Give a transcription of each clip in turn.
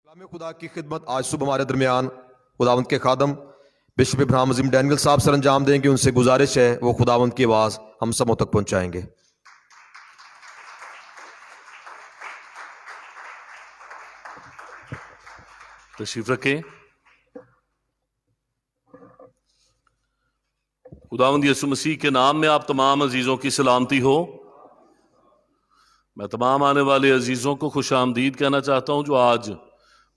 कलाम खुदा की खिदमत आज सुबह हमारे दरमियान खुदावंद के खादम बिशप इब्राहिम अजीम डैनियल साहब सर अंजाम देंगे। उनसे गुजारिश है वो खुदावंद की आवाज़ हम सबों तक पहुंचाएंगे। तशरीफ रखें। खुदावंद यीशु मसीह के नाम में आप तमाम अजीज़ों की सलामती हो। मैं तमाम आने वाले अजीज़ों को खुश आमदीद कहना चाहता हूं जो आज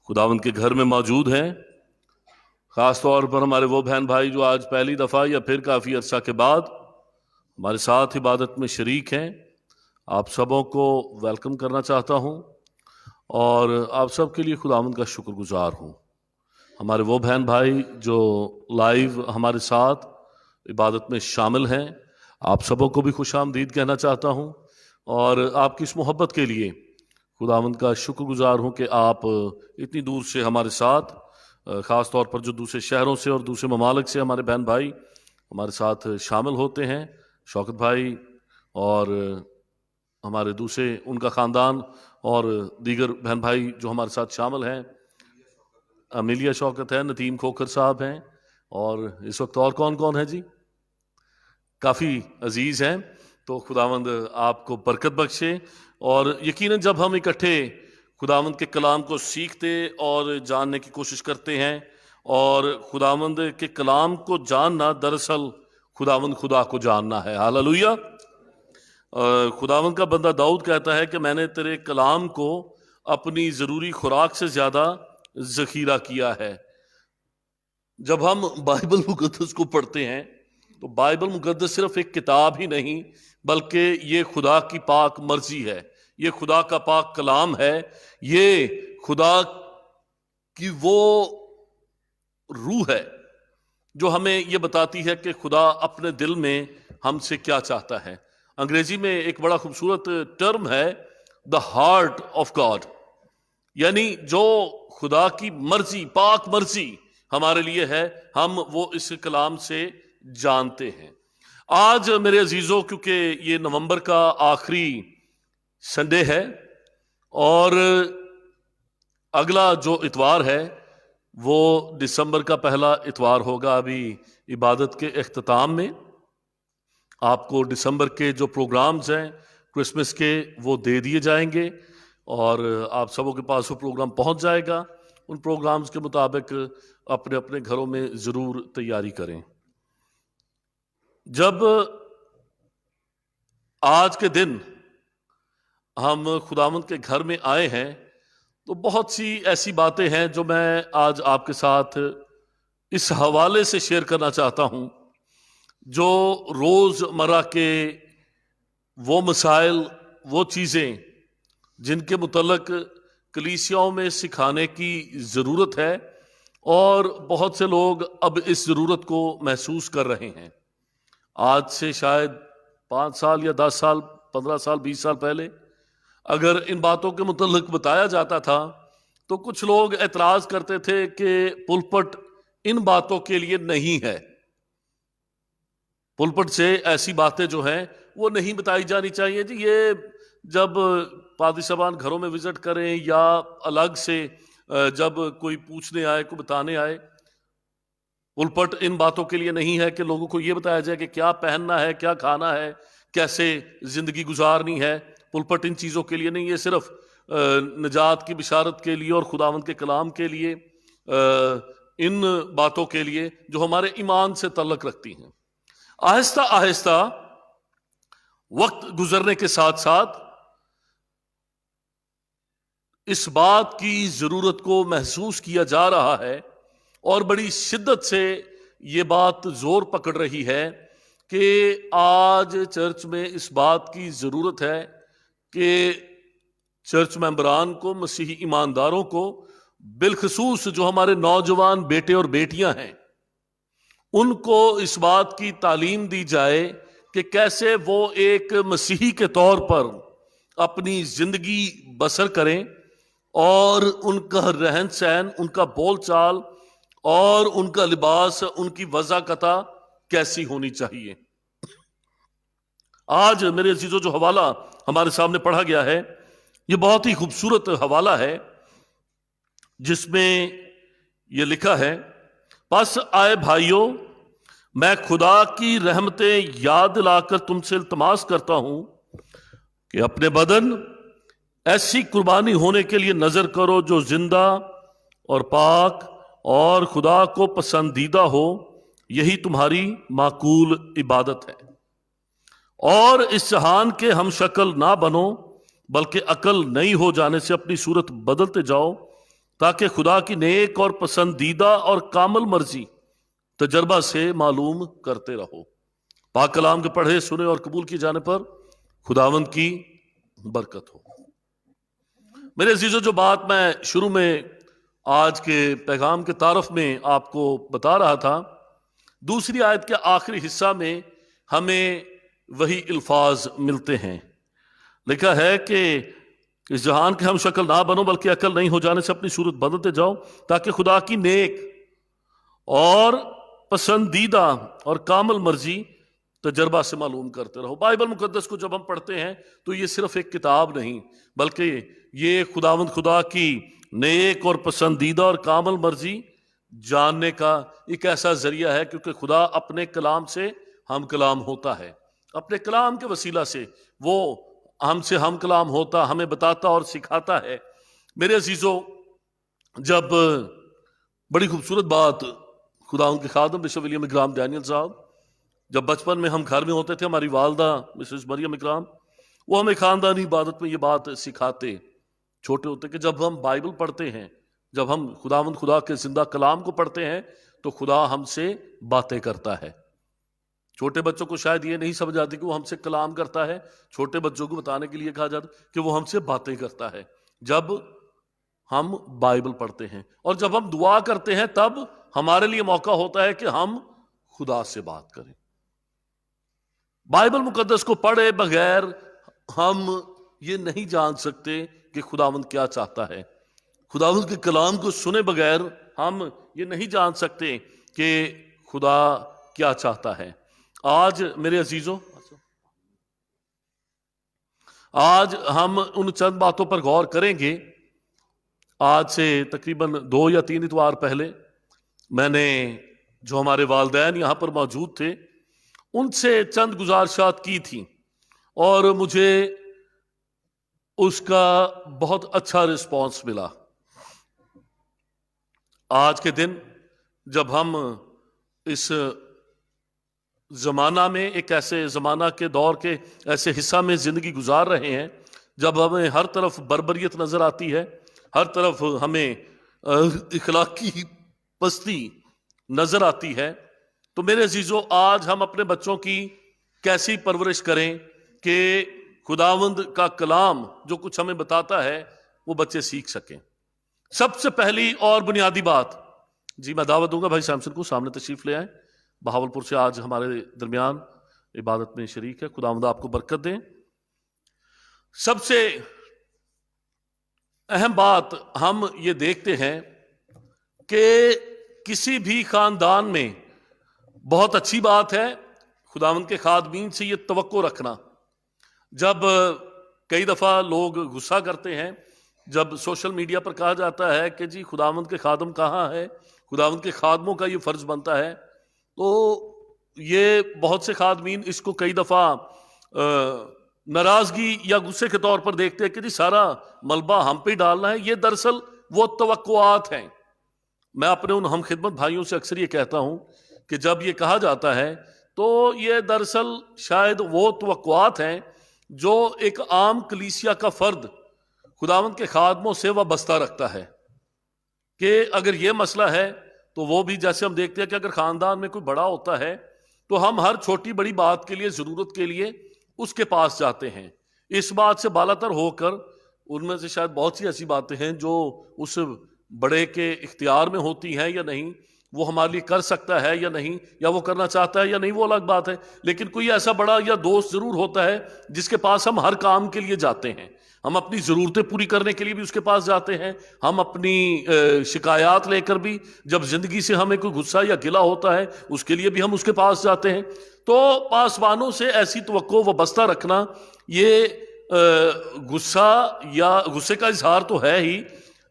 खुदावंद के घर में मौजूद हैं। ख़ास तौर पर हमारे वो बहन भाई जो आज पहली दफ़ा या फिर काफ़ी अर्सा के बाद हमारे साथ इबादत में शरीक हैं, आप सबों को वेलकम करना चाहता हूं और आप सब के लिए खुदावंद का शुक्रगुजार हूं। हमारे वो बहन भाई जो लाइव हमारे साथ इबादत में शामिल हैं, आप सबों को भी खुश आमदीद कहना चाहता हूं और आपकी इस मोहब्बत के लिए खुदावंद का शुक्रगुजार हूं कि आप इतनी दूर से हमारे साथ, ख़ास तौर पर जो दूसरे शहरों से और दूसरे ममालिक से हमारे बहन भाई हमारे साथ शामिल होते हैं। शौकत भाई और हमारे दूसरे उनका ख़ानदान और दीगर बहन भाई जो हमारे साथ शामिल हैं, अमीलिया शौकत है, नतीम खोखर साहब हैं और इस वक्त और कौन कौन है जी, काफ़ी अजीज़ हैं। तो खुदावंद आपको बरकत बख्शे और यकीनन जब हम इकट्ठे खुदावंद के कलाम को सीखते और जानने की कोशिश करते हैं, और खुदावंद के कलाम को जानना दरअसल खुदावंद खुदा को जानना है। हालेलुया। खुदावंद का बंदा दाऊद कहता है कि मैंने तेरे कलाम को अपनी ज़रूरी खुराक से ज़्यादा ज़ख़ीरा किया है। जब हम बाइबल मुक़द्दस को पढ़ते हैं तो बाइबल मुक़द्दस सिर्फ एक किताब ही नहीं बल्कि ये खुदा की पाक मर्जी है, ये खुदा का पाक कलाम है, ये खुदा की वो रूह है जो हमें ये बताती है कि खुदा अपने दिल में हमसे क्या चाहता है। अंग्रेजी में एक बड़ा खूबसूरत टर्म है द हार्ट ऑफ गॉड, यानी जो खुदा की मर्जी, पाक मर्जी हमारे लिए है, हम वो इस कलाम से जानते हैं। आज मेरे अजीजों, क्योंकि ये नवंबर का आखिरी संडे है और अगला जो इतवार है वो दिसंबर का पहला इतवार होगा। अभी इबादत के इख्तिताम में आपको दिसंबर के जो प्रोग्राम्स हैं क्रिसमस के वो दे दिए जाएंगे और आप सबों के पास वो प्रोग्राम पहुंच जाएगा। उन प्रोग्राम्स के मुताबिक अपने अपने घरों में ज़रूर तैयारी करें। जब आज के दिन हम खुदावंद के घर में आए हैं तो बहुत सी ऐसी बातें हैं जो मैं आज आपके साथ इस हवाले से शेयर करना चाहता हूं, जो रोज़मर्रा के वो मसाइल, वो चीज़ें जिनके मुतल्लक कलीसियाओं में सिखाने की ज़रूरत है और बहुत से लोग अब इस ज़रूरत को महसूस कर रहे हैं। आज से शायद 5 साल या 10 साल, 15 साल, 20 साल पहले अगर इन बातों के मुतल्लिक बताया जाता था तो कुछ लोग एतराज़ करते थे कि पुलपट इन बातों के लिए नहीं है, पुलपट से ऐसी बातें जो हैं वो नहीं बताई जानी चाहिए जी। ये जब पादरी साहबान घरों में विजिट करें या अलग से जब कोई पूछने आए, कोई बताने आए, पुलपट इन बातों के लिए नहीं है कि लोगों को ये बताया जाए कि क्या पहनना है, क्या खाना है, कैसे जिंदगी गुजारनी है। पुलपट इन चीज़ों के लिए नहीं, ये सिर्फ निजात की बिशारत के लिए और खुदावंद के कलाम के लिए, इन बातों के लिए जो हमारे ईमान से तल्लक रखती हैं। आहिस्ता आहिस्ता वक्त गुजरने के साथ साथ इस बात की ज़रूरत को महसूस किया जा रहा है और बड़ी शिद्दत से ये बात जोर पकड़ रही है कि आज चर्च में इस बात की ज़रूरत है कि चर्च मेंबरान को, मसीही ईमानदारों को, बिलखसूस जो हमारे नौजवान बेटे और बेटियां हैं, उनको इस बात की तालीम दी जाए कि कैसे वो एक मसीही के तौर पर अपनी ज़िंदगी बसर करें और उनका रहन सहन, उनका बोलचाल और उनका लिबास, उनकी वज़ाकता कैसी होनी चाहिए। आज मेरे अजीजों जो हवाला हमारे सामने पढ़ा गया है ये बहुत ही खूबसूरत हवाला है जिसमें यह लिखा है, बस आए भाइयों, मैं खुदा की रहमतें याद दिलाकर तुमसे इल्तमास करता हूं कि अपने बदन ऐसी कुर्बानी होने के लिए नजर करो जो जिंदा और पाक और खुदा को पसंदीदा हो, यही तुम्हारी माकूल इबादत है। और इस जहान के हम शक्ल ना बनो, बल्कि अकल नई हो जाने से अपनी सूरत बदलते जाओ, ताकि खुदा की नेक और पसंदीदा और कामिल मर्जी तजर्बा से मालूम करते रहो। पाक कलाम के पढ़े, सुने और कबूल किए जाने पर खुदावंद की बरकत हो। मेरे अजीजों, जो बात मैं शुरू में आज के पैगाम के तारफ में आपको बता रहा था, दूसरी आयत के आखिरी हिस्सा में हमें वही अल्फाज मिलते हैं। लिखा है कि इस जहान के हम शक्ल ना बनो, बल्कि अकल नहीं हो जाने से अपनी सूरत बदलते जाओ, ताकि खुदा की नेक और पसंदीदा और कामिल मर्जी तजर्बा से मालूम करते रहो। बाइबल मुकद्दस को जब हम पढ़ते हैं तो ये सिर्फ एक किताब नहीं, बल्कि ये खुदावंद खुदा की नेक और पसंदीदा और कामिल मर्जी जानने का एक ऐसा जरिया है, क्योंकि खुदा अपने कलाम से हम कलाम होता है। अपने कलाम के वसीला से वो हमसे हम कलाम होता, हमें बताता और सिखाता है। मेरे अजीजों, जब बड़ी खूबसूरत बात खुदा उनके खादम बिशप विलियम इकराम डैनियल साहब, जब बचपन में हम घर में होते थे, हमारी वालदा मिसेस मरियम इकराम, वो हमें खानदानी इबादत में ये बात सिखाते छोटे होते कि जब हम बाइबल पढ़ते हैं, जब हम खुदावंद खुदा के जिंदा कलाम को पढ़ते हैं, तो खुदा हमसे बातें करता है। छोटे बच्चों को शायद ये नहीं समझ आती कि वो हमसे कलाम करता है। छोटे बच्चों को बताने के लिए कहा जाता कि वो हमसे बातें करता है जब हम बाइबल पढ़ते हैं। और जब हम दुआ करते हैं, तब हमारे लिए मौका होता है कि हम खुदा से बात करें। बाइबल मुकद्दस को पढ़े बगैर हम ये नहीं जान सकते कि खुदावंद क्या चाहता है। खुदावंद के कलाम को सुने बगैर हम ये नहीं जान सकते कि खुदा क्या चाहता है। आज मेरे अजीजों, आज हम उन चंद बातों पर गौर करेंगे। आज से तकरीबन 2 या 3 इतवार पहले मैंने, जो हमारे वालिदैन यहाँ पर मौजूद थे, उनसे चंद गुजारिशात की थी और मुझे उसका बहुत अच्छा रिस्पांस मिला। आज के दिन जब हम इस जमाना में, एक ऐसे जमाना के दौर के ऐसे हिस्सा में जिंदगी गुजार रहे हैं जब हमें हर तरफ बर्बरियत नजर आती है, हर तरफ हमें इखलाकी पस्ती नजर आती है, तो मेरे अजीजों, आज हम अपने बच्चों की कैसी परवरिश करें कि खुदावंद का कलाम जो कुछ हमें बताता है वो बच्चे सीख सकें। सबसे पहली और बुनियादी बात, जी मैं दावत दूंगा भाई सैमसन को सामने तशरीफ ले आए। बहावलपुर से आज हमारे दरमियान इबादत में शरीक है। खुदावंद आपको बरकत दें। सबसे अहम बात हम ये देखते हैं कि किसी भी खानदान में बहुत अच्छी बात है खुदावंद के खादमीन से ये तवक्को रखना। जब कई दफ़ा लोग गुस्सा करते हैं जब सोशल मीडिया पर कहा जाता है कि जी खुदावंद के खादम कहाँ है, खुदावंद के खादमों का ये फ़र्ज़ बनता है, तो ये बहुत से खादमीन इसको कई दफ़ा नाराज़गी या गुस्से के तौर पर देखते हैं कि जी सारा मलबा हम पे डालना है। ये दरअसल वो तवक्कुआत हैं। मैं अपने उन हम खिदमत भाइयों से अक्सर ये कहता हूँ कि जब ये कहा जाता है तो ये दरअसल शायद वो तवक्कुआत हैं जो एक आम कलीसिया का फ़र्द खुदावंद के खादमों से वाबस्ता रखता है कि अगर ये मसला है तो वो भी, जैसे हम देखते हैं कि अगर ख़ानदान में कोई बड़ा होता है तो हम हर छोटी बड़ी बात के लिए, ज़रूरत के लिए उसके पास जाते हैं। इस बात से बालातर होकर उनमें से शायद बहुत सी ऐसी बातें हैं जो उस बड़े के इख्तियार में होती हैं या नहीं, वो हमारे लिए कर सकता है या नहीं, या वो करना चाहता है या नहीं, वो अलग बात है। लेकिन कोई ऐसा बड़ा या दोस्त ज़रूर होता है जिसके पास हम हर काम के लिए जाते हैं। हम अपनी ज़रूरतें पूरी करने के लिए भी उसके पास जाते हैं, हम अपनी शिकायत लेकर भी, जब ज़िंदगी से हमें कोई गुस्सा या गिला होता है उसके लिए भी हम उसके पास जाते हैं। तो पासवानों से ऐसी तवक्को वाबस्ता रखना, ये गुस्सा या गुस्से का इजहार तो है ही,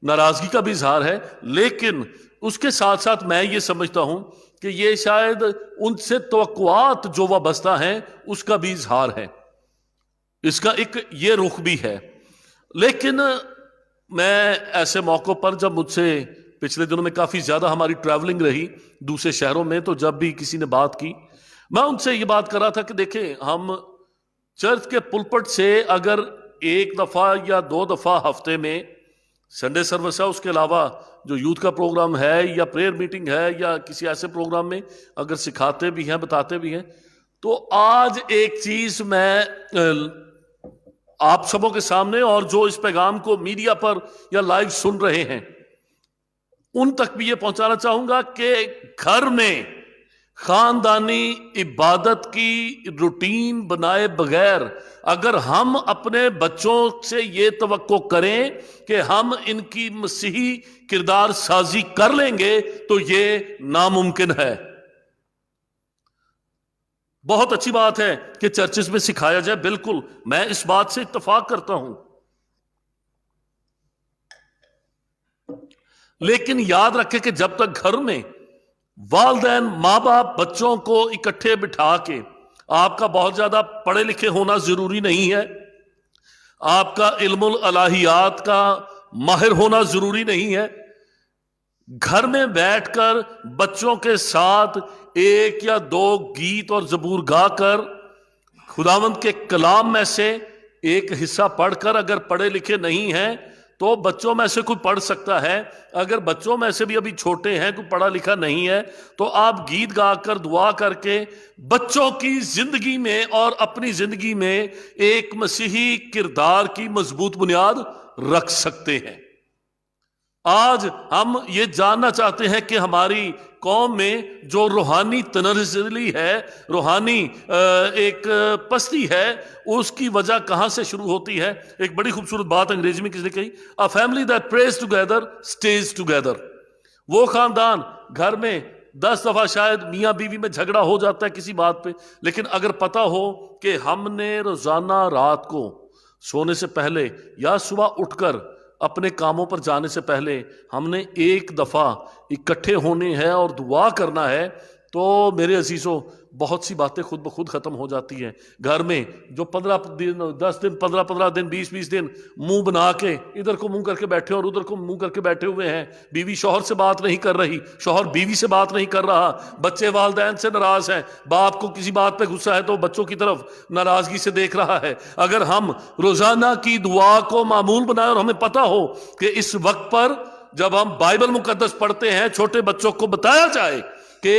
नाराजगी का भी इजहार है, लेकिन उसके साथ साथ मैं ये समझता हूं कि ये शायद उनसे तवक्कुआत जो वाबस्ता हैं उसका भी इजहार है, इसका एक ये रुख भी है। लेकिन मैं ऐसे मौकों पर, जब मुझसे पिछले दिनों में काफी ज्यादा हमारी ट्रैवलिंग रही दूसरे शहरों में, तो जब भी किसी ने बात की, मैं उनसे ये बात कर रहा था कि देखें, हम चर्च के पुलपट से अगर एक दफा या 2 दफा हफ्ते में संडे सर्विस है, उसके अलावा जो यूथ का प्रोग्राम है या प्रेयर मीटिंग है या किसी ऐसे प्रोग्राम में अगर सिखाते भी हैं, बताते भी हैं, तो आज एक चीज मैं आप सबों के सामने और जो इस पैगाम को मीडिया पर या लाइव सुन रहे हैं उन तक भी ये पहुंचाना चाहूंगा कि घर में खानदानी इबादत की रूटीन बनाए बगैर अगर हम अपने बच्चों से ये तवक्को करें कि हम इनकी मसीही किरदार साजी कर लेंगे, तो ये नामुमकिन है। बहुत अच्छी बात है कि चर्चेस में सिखाया जाए, बिल्कुल मैं इस बात से इत्तफाक करता हूं, लेकिन याद रखें कि जब तक घर में वालिदैन माँ बाप बच्चों को इकट्ठे बिठा के, आपका बहुत ज्यादा पढ़े लिखे होना जरूरी नहीं है, आपका इल्मुल अलाहियात का माहिर होना जरूरी नहीं है, घर में बैठकर बच्चों के साथ 1 या 2 गीत और जबूर गाकर खुदावंद के कलाम में से एक हिस्सा पढ़कर, अगर पढ़े लिखे नहीं हैं तो बच्चों में से कोई पढ़ सकता है, अगर बच्चों में से भी अभी छोटे हैं, कोई पढ़ा लिखा नहीं है, तो आप गीत गाकर दुआ करके बच्चों की जिंदगी में और अपनी जिंदगी में एक मसीही किरदार की मजबूत बुनियाद रख सकते हैं। आज हम ये जानना चाहते हैं कि हमारी कौम में जो रूहानी तनज़्ज़ुली है, रूहानी एक पस्ती है, उसकी वजह कहां से शुरू होती है। एक बड़ी खूबसूरत बात अंग्रेजी में किसने कही, a family that praise together stage together. वो खानदान, घर में 10 दफा शायद मियाँ बीवी में झगड़ा हो जाता है किसी बात पे, लेकिन अगर पता हो कि हमने रोजाना रात को सोने से पहले या सुबह उठकर अपने कामों पर जाने से पहले हमने एक दफा इकट्ठे होने हैं और दुआ करना है, तो मेरे अजीजों बहुत सी बातें खुद ब खुद खत्म हो जाती हैं। घर में जो 15 दिन 10 दिन 15 दिन 20 दिन मुंह बना के इधर को मुंह करके बैठे और उधर को मुंह करके बैठे हुए हैं, बीवी शौहर से बात नहीं कर रही, शौहर बीवी से बात नहीं कर रहा, बच्चे वालिदैन से नाराज हैं, बाप को किसी बात पे गुस्सा है तो बच्चों की तरफ नाराजगी से देख रहा है। अगर हम रोजाना की दुआ को मामूल बनाए और हमें पता हो कि इस वक्त पर जब हम बाइबल मुकद्दस पढ़ते हैं, छोटे बच्चों को बताया जाए कि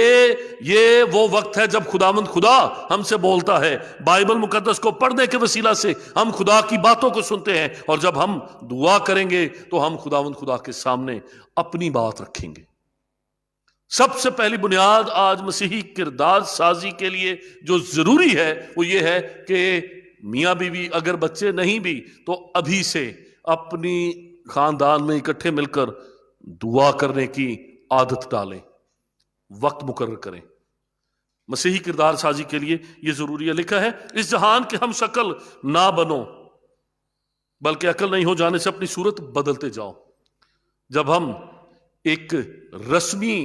ये वो वक्त है जब खुदावंद खुदा हमसे बोलता है, बाइबल मुकद्दस को पढ़ने के वसीला से हम खुदा की बातों को सुनते हैं, और जब हम दुआ करेंगे तो हम खुदावंद खुदा के सामने अपनी बात रखेंगे। सबसे पहली बुनियाद आज मसीही किरदार साजी के लिए जो जरूरी है वो ये है कि मियाँ बीवी अगर बच्चे नहीं भी तो अभी से अपनी खानदान में इकट्ठे मिलकर दुआ करने की आदत डालें, वक्त मुकर्रर करें। मसीही किरदार साजी के लिए यह जरूरी है। लिखा है, इस जहान के हम शक्ल ना बनो बल्कि अकल नहीं हो जाने से अपनी सूरत बदलते जाओ। जब हम एक रस्मी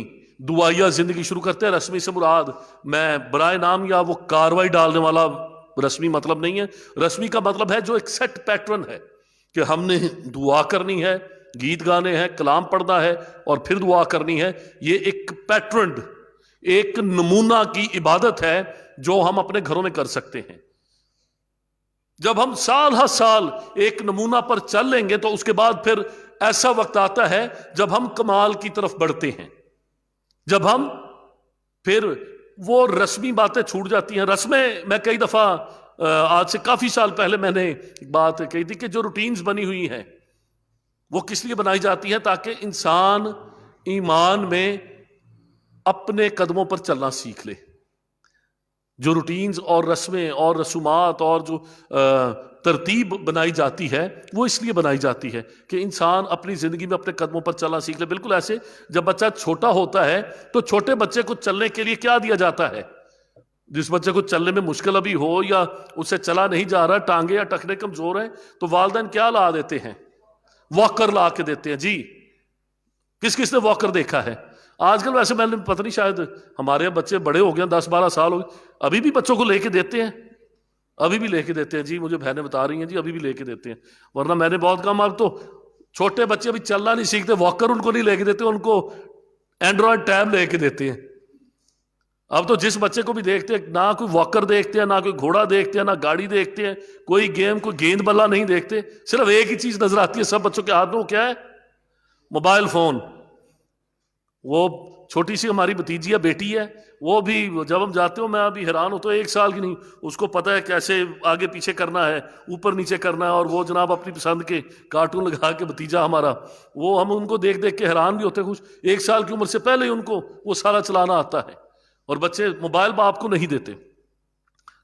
दुआया जिंदगी शुरू करते हैं, रस्मी से मुराद मैं बराए नाम या वो कार्रवाई डालने वाला रस्मी मतलब नहीं है। रस्मी का मतलब है जो एक सेट पैटर्न है कि हमने दुआ करनी है, गीत गाने हैं, कलाम पढ़ना है और फिर दुआ करनी है। ये एक पैटर्न, एक नमूना की इबादत है जो हम अपने घरों में कर सकते हैं। जब हम साल हर साल एक नमूना पर चल लेंगे तो उसके बाद फिर ऐसा वक्त आता है जब हम कमाल की तरफ बढ़ते हैं, जब हम फिर वो रस्मी बातें छूट जाती हैं। रस्में, मैं कई दफा आज से काफी साल पहले मैंने एक बात कही थी कि जो रूटीन्स बनी हुई हैं वो किस लिए बनाई जाती है, ताकि इंसान ईमान में अपने कदमों पर चलना सीख ले। जो रूटीन्स और रस्में और रसूमात और जो तरतीब बनाई जाती है वो इसलिए बनाई जाती है कि इंसान अपनी जिंदगी में अपने कदमों पर चलना सीख ले। बिल्कुल ऐसे जब बच्चा छोटा होता है तो छोटे बच्चे को चलने के लिए क्या दिया जाता है? जिस बच्चे को चलने में मुश्किल अभी हो या उससे चला नहीं जा रहा, टांगे या टखने कमजोर है, तो वालिदैन क्या ला देते हैं? वॉकर ला के देते हैं जी। किस किस ने वॉकर देखा है? आजकल वैसे मैंने पता नहीं, शायद हमारे बच्चे बड़े हो गए, 10-12 साल हो गए, अभी भी बच्चों को लेके देते हैं, अभी भी लेके देते हैं जी। मुझे बहनें बता रही हैं जी अभी भी लेके देते हैं, वरना मैंने बहुत कम। अब तो छोटे बच्चे अभी चलना नहीं सीखते, वॉकर उनको नहीं लेके देते, उनको एंड्रॉयड टैब लेके देते हैं। अब तो जिस बच्चे को भी देखते हैं, ना कोई वॉकर देखते हैं, ना कोई घोड़ा देखते हैं, ना गाड़ी देखते हैं, कोई गेम, कोई गेंद बल्ला नहीं देखते। सिर्फ एक ही चीज नजर आती है सब बच्चों के हाथ में, वो क्या है? Mobile phone. वो छोटी सी हमारी भतीजी है, बेटी है, वो भी जब हम जाते हो मैं अभी हैरान होता हूँ, 1 साल की नहीं, उसको पता है कैसे आगे पीछे करना है, ऊपर नीचे करना है। और वो जनाब अपनी पसंद के कार्टून लगा के, भतीजा हमारा, वो हम उनको देख देख के हैरान भी होते हैं, कुछ 1 साल की उम्र से पहले ही उनको वो सारा चलाना आता है। और बच्चे मोबाइल बाप को नहीं देते।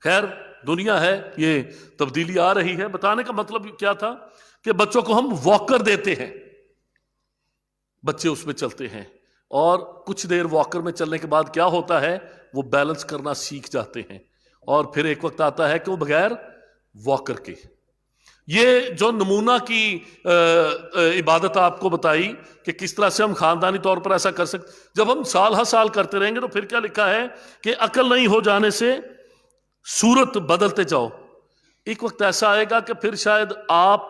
खैर, दुनिया है, ये तब्दीली आ रही है। बताने का मतलब क्या था कि बच्चों को हम वॉकर देते हैं, बच्चे उसमें चलते हैं, और कुछ देर वॉकर में चलने के बाद क्या होता है, वो बैलेंस करना सीख जाते हैं। और फिर एक वक्त आता है कि वो बगैर वॉकर के। ये जो नमूना की इबादत आपको बताई कि किस तरह से हम खानदानी तौर पर ऐसा कर सकते, जब हम साल हर साल करते रहेंगे तो फिर क्या लिखा है कि अकल नहीं हो जाने से सूरत बदलते जाओ। एक वक्त ऐसा आएगा कि फिर शायद आप,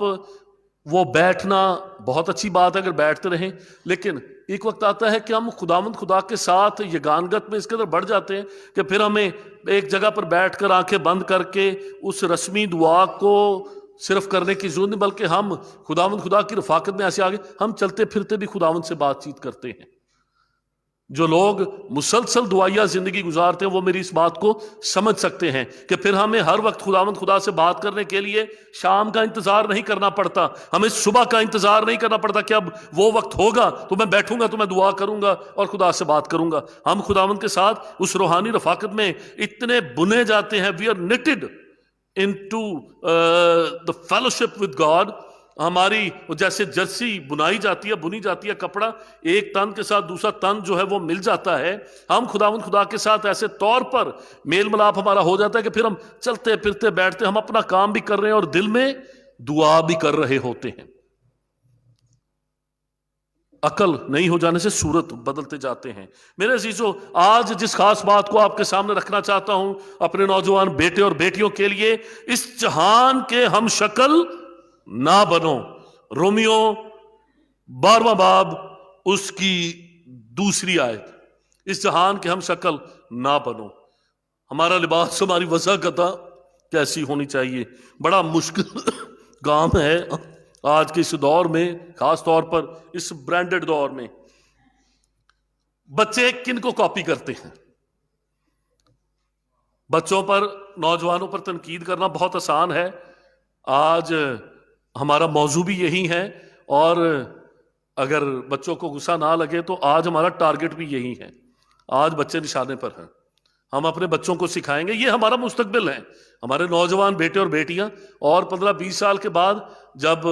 वो बैठना बहुत अच्छी बात है अगर बैठते रहें, लेकिन एक वक्त आता है कि हम खुदा के साथ यगानगत में इसके अंदर बढ़ जाते हैं कि फिर हमें एक जगह पर बैठकर आंखें बंद करके उस रस्मी दुआ को सिर्फ करने की जरूरत नहीं, बल्कि हम खुदा की रफाकत में ऐसे आगे हम चलते फिरते भी खुदावंद से बातचीत करते हैं। जो लोग मुसलसल दुआया जिंदगी गुजारते हैं वो मेरी इस बात को समझ सकते हैं कि फिर हमें हर वक्त खुदा से बात करने के लिए शाम का इंतजार नहीं करना पड़ता, हमें सुबह का इंतजार नहीं करना पड़ता कि अब वो वक्त होगा तो मैं बैठूंगा, तो मैं दुआ करूंगा और खुदा से बात करूंगा। हम खुदावंद के साथ उस रूहानी रफाकत में इतने बुने जाते हैं, we are knitted into the fellowship with God. हमारी जैसे जर्सी बुनाई जाती है, बुनी जाती है, कपड़ा एक तन के साथ दूसरा तन जो है वो मिल जाता है। हम खुदा के साथ ऐसे तौर पर मेल मिलाप हमारा हो जाता है कि फिर हम चलते फिरते बैठते, हम अपना काम भी कर रहे हैं और दिल में दुआ भी कर रहे होते हैं। अकल नहीं हो जाने से सूरत बदलते जाते हैं। मेरे अजीजों, आज जिस खास बात को आपके सामने रखना चाहता हूं अपने नौजवान बेटे और बेटियों के लिए, इस जहान के हम शक्ल ना बनो। रोमियो 12वां बाब उसकी 2री आयत, इस जहान के हम शक्ल ना बनो। हमारा लिबास, हमारी वज़ाकता कैसी होनी चाहिए? बड़ा मुश्किल काम है आज के इस दौर में, खास तौर पर इस ब्रांडेड दौर में। बच्चे किन को कॉपी करते हैं? बच्चों पर, नौजवानों पर तनकीद करना बहुत आसान है। आज हमारा मौजू भी यही है, और अगर बच्चों को गुस्सा ना लगे तो आज हमारा टारगेट भी यही है। आज बच्चे निशाने पर हैं, हम अपने बच्चों को सिखाएंगे, ये हमारा मुस्तकबिल है, हमारे नौजवान बेटे और बेटियां। और 15-20 साल के बाद जब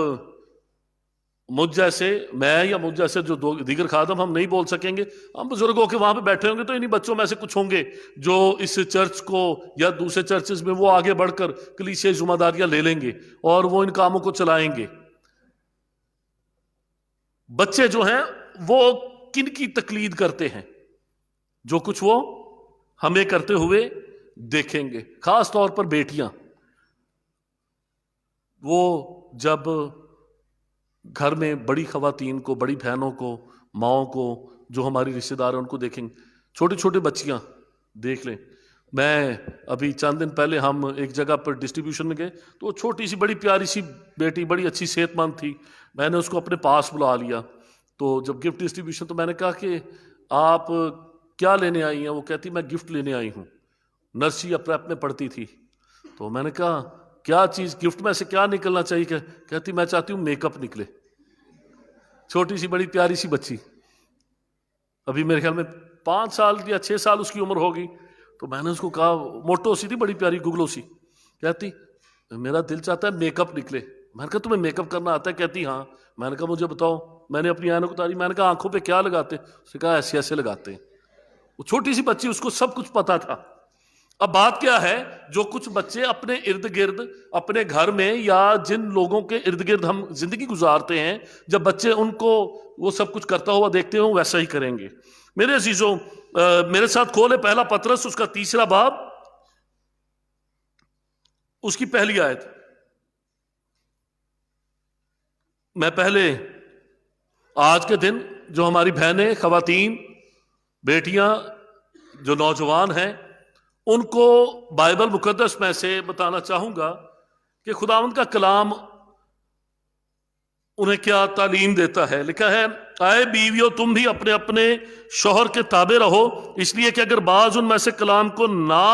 मुझ जैसे, मैं या मुझ जैसे जो दीगर खादम, हम नहीं बोल सकेंगे, हम बुजुर्गों के वहां पे बैठे होंगे, तो इन्हीं बच्चों में से कुछ होंगे जो इस चर्च को या दूसरे चर्चेस में वो आगे बढ़कर कलीसिया जिम्मेदारियां ले लेंगे और वो इन कामों को चलाएंगे। बच्चे जो हैं वो किन की तकलीद करते हैं? जो कुछ वो हमें करते हुए देखेंगे, खास तौर पर बेटियां। वो जब घर में बड़ी खवातीन को, बड़ी बहनों को, माओं को, जो हमारी रिश्तेदार हैं उनको देखेंगे, छोटी छोटी बच्चियां देख लें। मैं अभी चंद दिन पहले हम एक जगह पर डिस्ट्रीब्यूशन में गए, तो छोटी सी बड़ी प्यारी सी बेटी, बड़ी अच्छी सेहतमंद थी। मैंने उसको अपने पास बुला लिया, तो जब गिफ्ट डिस्ट्रीब्यूशन, तो मैंने कहा कि आप क्या लेने आई हैं? वो कहती मैं गिफ्ट लेने आई हूँ। नर्सरी या प्रेप में पढ़ती थी। तो मैंने कहा क्या चीज़, गिफ्ट में से क्या निकलना चाहिए? कहती मैं चाहती हूँ मेकअप निकले। छोटी सी बड़ी प्यारी सी बच्ची, अभी मेरे ख्याल में 5 साल या 6 साल उसकी उम्र होगी। तो मैंने उसको कहा, मोटो सी थी, बड़ी प्यारी गुगलो सी, कहती मेरा दिल चाहता है मेकअप निकले। मैंने कहा तुम्हें मेकअप करना आता है? कहती हाँ। मैंने कहा मुझे बताओ। मैंने अपनी ऐनक उतारी, मैंने कहा आंखों पे क्या लगाते? उसने कहा ऐसे ऐसे लगाते हैं। वो छोटी सी बच्ची, उसको सब कुछ पता था। अब बात क्या है, जो कुछ बच्चे अपने इर्द गिर्द, अपने घर में या जिन लोगों के इर्द गिर्द हम जिंदगी गुजारते हैं, जब बच्चे उनको वो सब कुछ करता हुआ देखते हो वैसा ही करेंगे। मेरे अजीजों, मेरे साथ खोले पहला पतरस उसका 3 बाब, उसकी पहली आयत। मैं पहले आज के दिन जो हमारी बहनें, खवातीन, बेटियां, जो नौजवान हैं, उनको बाइबल मुकद्दस में से बताना चाहूंगा कि खुदावंद का कलाम उन्हें क्या तालीम देता है। लिखा है, आए बीवियों तुम भी अपने अपने शौहर के ताबे रहो, इसलिए कि अगर बाज उनमें से कलाम को ना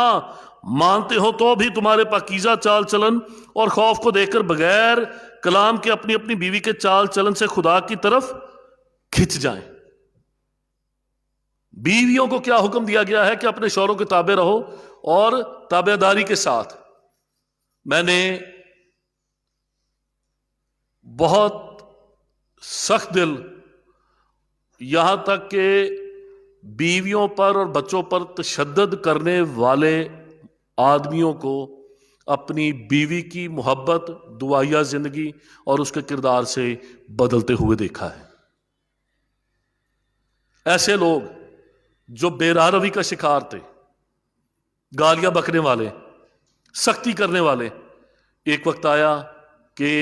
मानते हो तो भी तुम्हारे पाकीज़ा चाल चलन और खौफ को देखकर बगैर कलाम के अपनी अपनी बीवी के चाल चलन से खुदा की तरफ खिंच जाएं। बीवियों को क्या हुक्म दिया गया है कि अपने शौहरों के ताबे रहो और ताबेदारी के साथ। मैंने बहुत सख्त दिल, यहां तक कि बीवियों पर और बच्चों पर तशद्दुद करने वाले आदमियों को अपनी बीवी की मोहब्बत, दुआया जिंदगी और उसके किरदार से बदलते हुए देखा है। ऐसे लोग जो बेरारवी का शिकार थे, गालियां बकने वाले, सख्ती करने वाले, एक वक्त आया कि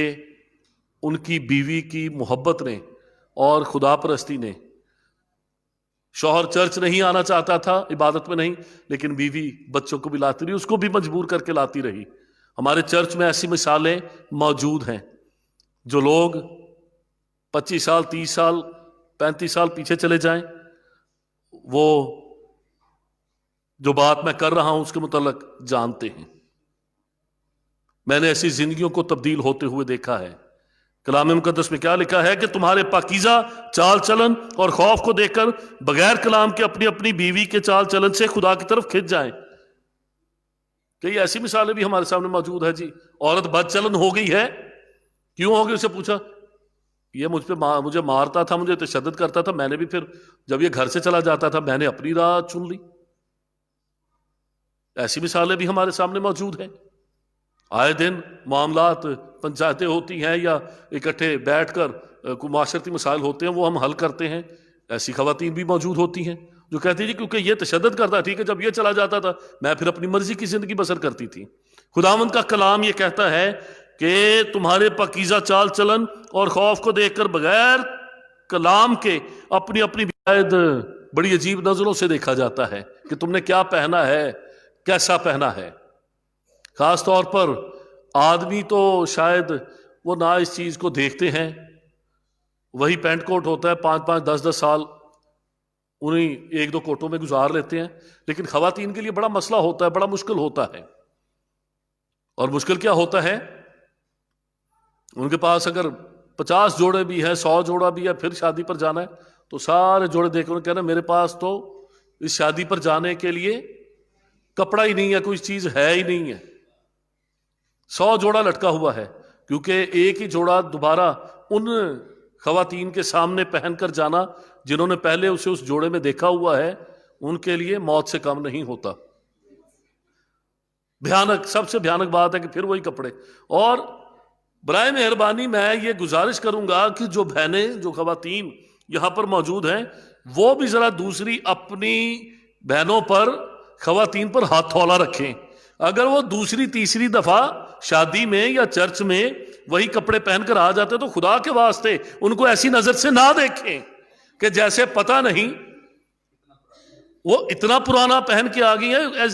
उनकी बीवी की मोहब्बत ने और खुदा परस्ती ने, शौहर चर्च नहीं आना चाहता था, इबादत में नहीं, लेकिन बीवी बच्चों को भी लाती रही, उसको भी मजबूर करके लाती रही। हमारे चर्च में ऐसी मिसालें मौजूद हैं। जो लोग 25 साल, 30 साल, 35 साल पीछे चले जाएं, वो जो बात मैं कर रहा हूं उसके मुताल्लिक जानते हैं। मैंने ऐसी जिंदगियों को तब्दील होते हुए देखा है। कलाम मुकद्दस में क्या लिखा है कि तुम्हारे पाकीज़ा चाल चलन और खौफ को देखकर बगैर कलाम के अपनी अपनी बीवी के चाल चलन से खुदा की तरफ खिंच जाएं। कई ऐसी मिसालें भी हमारे सामने मौजूद है जी। औरत बदचलन हो गई है, क्यों हो गई? उसे पूछा, ये मुझे मारता था, मुझे तशद्दुद करता था, मैंने भी फिर जब ये घर से चला जाता था मैंने अपनी राह चुन ली। ऐसी मिसालें भी हमारे सामने मौजूद हैं। आए दिन मामलात, पंचायतें होती हैं या इकट्ठे बैठकर कोई माशरती मसाइल होते हैं, वो हम हल करते हैं। ऐसी खवातीन भी मौजूद होती हैं जो कहती थी क्योंकि ये तशद्दुद करता है, ठीक है, जब ये चला जाता था मैं फिर अपनी मर्जी की जिंदगी बसर करती थी। खुदावंद का कलाम ये कहता है कि तुम्हारे पाकीज़ा चाल चलन और खौफ को देखकर बगैर कलाम के अपनी अपनी बड़ी अजीब नजरों से देखा जाता है कि तुमने क्या पहना है, कैसा पहना है। खास तौर पर आदमी तो शायद वो ना इस चीज को देखते हैं, वही पैंट कोट होता है, 5-5, 10-10 साल उन्हीं 1-2 कोटों में गुजार लेते हैं। लेकिन खवातीन के लिए बड़ा मसला होता है, बड़ा मुश्किल होता है। और मुश्किल क्या होता है, उनके पास अगर 50 जोड़े भी हैं, 100 जोड़ा भी है, फिर शादी पर जाना है तो सारे जोड़े देखकर उन्हें कहना मेरे पास तो इस शादी पर जाने के लिए कपड़ा ही नहीं है, कोई चीज है ही नहीं है। 100 जोड़ा लटका हुआ है, क्योंकि एक ही जोड़ा दोबारा उन खवातीन के सामने पहनकर जाना जिन्होंने पहले उसे उस जोड़े में देखा हुआ है, उनके लिए मौत से कम नहीं होता। भयानक, सबसे भयानक बात है कि फिर वही कपड़े। और बराए मेहरबानी मैं ये गुजारिश करूंगा कि जो बहनें, जो खवातीन यहां पर मौजूद हैं, वो भी जरा दूसरी अपनी बहनों पर, खवातीन पर हाथ थौला रखें। अगर वो दूसरी तीसरी दफा शादी में या चर्च में वही कपड़े पहनकर आ जाते तो खुदा के वास्ते उनको ऐसी नजर से ना देखें कि जैसे पता नहीं वो इतना पुराना पहन के आ गई है।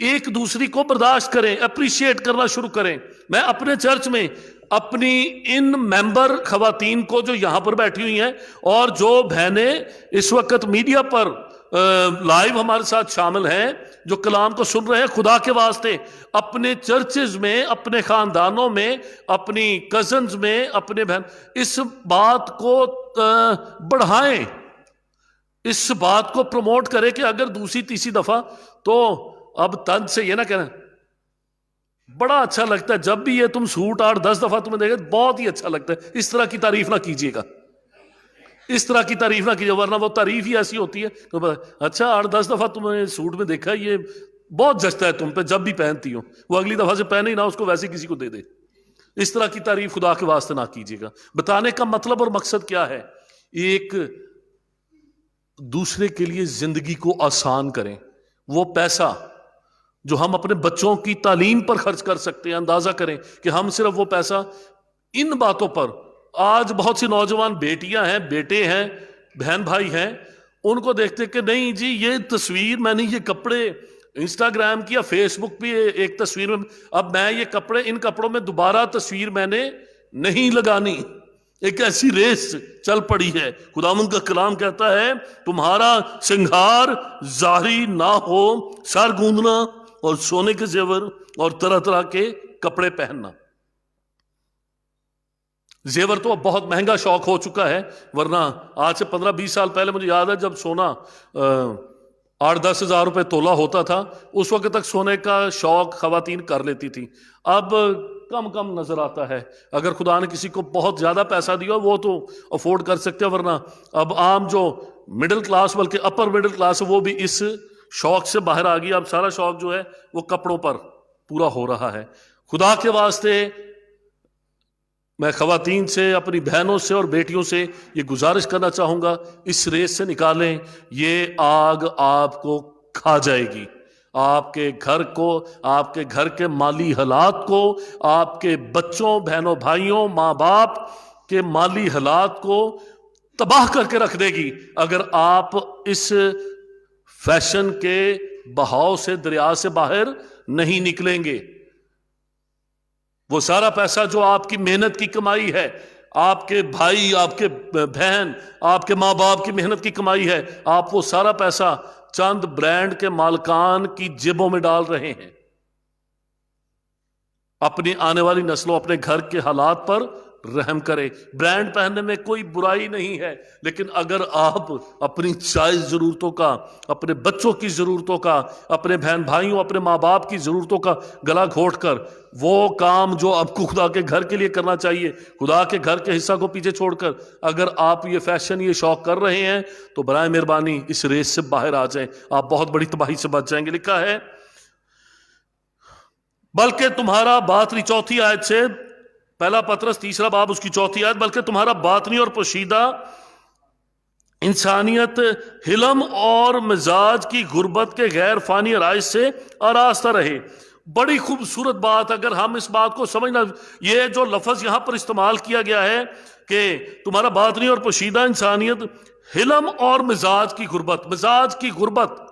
एक दूसरी को बर्दाश्त करें, अप्रिशिएट करना शुरू करें। मैं अपने चर्च में अपनी इन मेंबर खवातीन को जो यहां पर बैठी हुई हैं और जो बहनें इस वक्त मीडिया पर लाइव हमारे साथ शामिल हैं, जो कलाम को सुन रहे हैं, खुदा के वास्ते अपने चर्चेज में, अपने खानदानों में, अपनी कजन्स में, अपने बहन, इस बात को बढ़ाएं, इस बात को प्रमोट करें कि अगर दूसरी तीसरी दफा, तो अब तंज से ये ना कहना बड़ा अच्छा लगता है जब भी ये तुम सूट 8-10 दफा तुम्हें देखे, बहुत ही अच्छा लगता है, इस तरह की तारीफ ना कीजिएगा, इस तरह की तारीफ ना कीजिए, वरना वो तारीफ ही ऐसी होती है तो अच्छा 8-10 दफा तुम्हें सूट में देखा, ये बहुत जचता है तुम पे, जब भी पहनती हो, वो अगली दफा से पहने ही ना, उसको वैसे किसी को दे दे। इस तरह की तारीफ खुदा के वास्ते ना कीजिएगा। बताने का मतलब और मकसद क्या है? एक दूसरे के लिए जिंदगी को आसान करें। वो पैसा जो हम अपने बच्चों की तालीम पर खर्च कर सकते हैं, अंदाजा करें कि हम सिर्फ वो पैसा इन बातों पर, आज बहुत सी नौजवान बेटियां हैं, बेटे हैं, बहन भाई हैं, उनको देखते कि नहीं जी ये तस्वीर मैंने, ये कपड़े इंस्टाग्राम की या फेसबुक पे एक तस्वीर में, अब मैं ये कपड़े, इन कपड़ों में दोबारा तस्वीर मैंने नहीं लगानी। एक ऐसी रेस चल पड़ी है। खुदावंद का कलाम कहता है तुम्हारा श्रृंगार जाहिर ना हो, सर गूंदना और सोने के जेवर और तरह तरह के कपड़े पहनना। जेवर तो अब बहुत महंगा शौक हो चुका है, वरना आज से 15-20 साल पहले मुझे याद है जब सोना 8-10 हज़ार रुपए तोला होता था, उस वक्त तक सोने का शौक खवातीन कर लेती थी। अब कम कम नजर आता है। अगर खुदा ने किसी को बहुत ज्यादा पैसा दिया वो तो अफोर्ड कर सकते हैं, वरना अब आम जो मिडिल क्लास, बल्कि अपर मिडिल क्लास है, वो भी इस शौक से बाहर आ गई। अब सारा शौक जो है वो कपड़ों पर पूरा हो रहा है। खुदा के वास्ते मैं खवातीन से, अपनी बहनों से और बेटियों से ये गुजारिश करना चाहूंगा, इस रेस से निकालें। ये आग आपको खा जाएगी, आपके घर को, आपके घर के माली हालात को, आपके बच्चों, बहनों, भाइयों, माँ बाप के माली हालात को तबाह करके रख देगी अगर आप इस फैशन के बहाव से, दरिया से बाहर नहीं निकलेंगे। वो सारा पैसा जो आपकी मेहनत की कमाई है, आपके भाई, आपके बहन, आपके माँ बाप की मेहनत की कमाई है, आप वो सारा पैसा चंद ब्रांड के मालकान की जेबों में डाल रहे हैं। अपनी आने वाली नस्लों, अपने घर के हालात पर रहम करें। ब्रांड पहनने में कोई बुराई नहीं है, लेकिन अगर आप अपनी जायज जरूरतों का, अपने बच्चों की जरूरतों का, अपने बहन भाइयों, अपने माँ बाप की जरूरतों का गला घोट कर वो काम जो आपको खुदा के घर के लिए करना चाहिए, खुदा के घर के हिस्सा को पीछे छोड़कर अगर आप ये फैशन, ये शौक कर रहे हैं, तो बराए मेहरबानी इस रेस से बाहर आ जाएं। आप बहुत बड़ी तबाही से बच जाएंगे। लिखा है बल्कि तुम्हारा बातनी, चौथी आयत से, पहला पतरस 3 बाब उसकी 4 आयत, बल्कि तुम्हारा बातनी और पोशीदा इंसानियत हिलम और मिजाज की गुर्बत के गैर फानी राइज से आरास्ता रहे। बड़ी खूबसूरत बात, अगर हम इस बात को समझना, ये जो लफ्ज यहां पर इस्तेमाल किया गया है कि तुम्हारा बातनी और पोशीदा इंसानियत हिलम और मिजाज की गुर्बत, मिजाज की गुर्बत,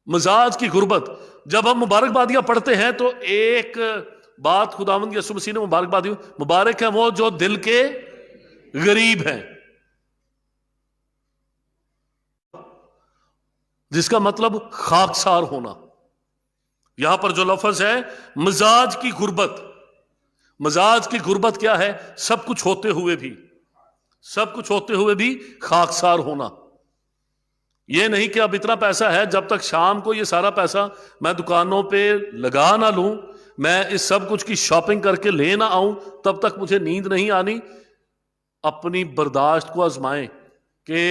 मिजाज की गुर्बत। जब हम मुबारकबादियां पढ़ते हैं तो एक बात खुदावंद यीशु मसीह ने मुबारकबादी, मुबारक है वो जो दिल के गरीब हैं, जिसका मतलब खाकसार होना। यहां पर जो लफ्ज है मिजाज की गुर्बत, मिजाज की गुर्बत क्या है? सब कुछ होते हुए भी, सब कुछ होते हुए भी खाकसार होना। यह नहीं कि अब इतना पैसा है, जब तक शाम को ये सारा पैसा मैं दुकानों पे लगा ना लूं, मैं इस सब कुछ की शॉपिंग करके ले ना आऊं, तब तक मुझे नींद नहीं आनी। अपनी बर्दाश्त को आजमाएं कि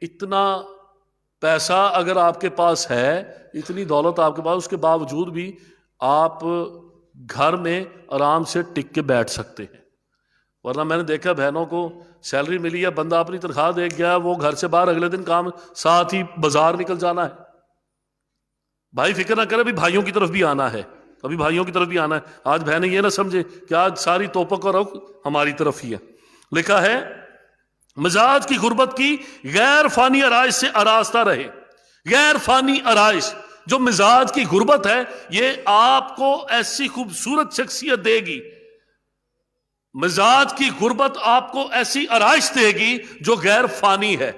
इतना पैसा अगर आपके पास है, इतनी दौलत आपके पास, उसके बावजूद भी आप घर में आराम से टिक के बैठ सकते हैं। वरना मैंने देखा बहनों को सैलरी मिली है, बंदा अपनी तनख्वाह दे गया, वो घर से बाहर अगले दिन काम, साथ ही बाजार निकल जाना है। भाई फिक्र ना करे, अभी भाइयों की तरफ भी आना है, अभी भाइयों की तरफ भी आना है। आज बहनें ये ना समझे कि आज सारी तोपक और रुख हमारी तरफ ही है। लिखा है मिजाज की गुर्बत की गैर फानी आराइश से आरास्ता रहे। गैर फानी आराइश, जो मिजाज की गुर्बत है, ये आपको ऐसी खूबसूरत शख्सियत देगी। मिजाज की गुर्बत आपको ऐसी आराइश देगी जो गैर फानी है।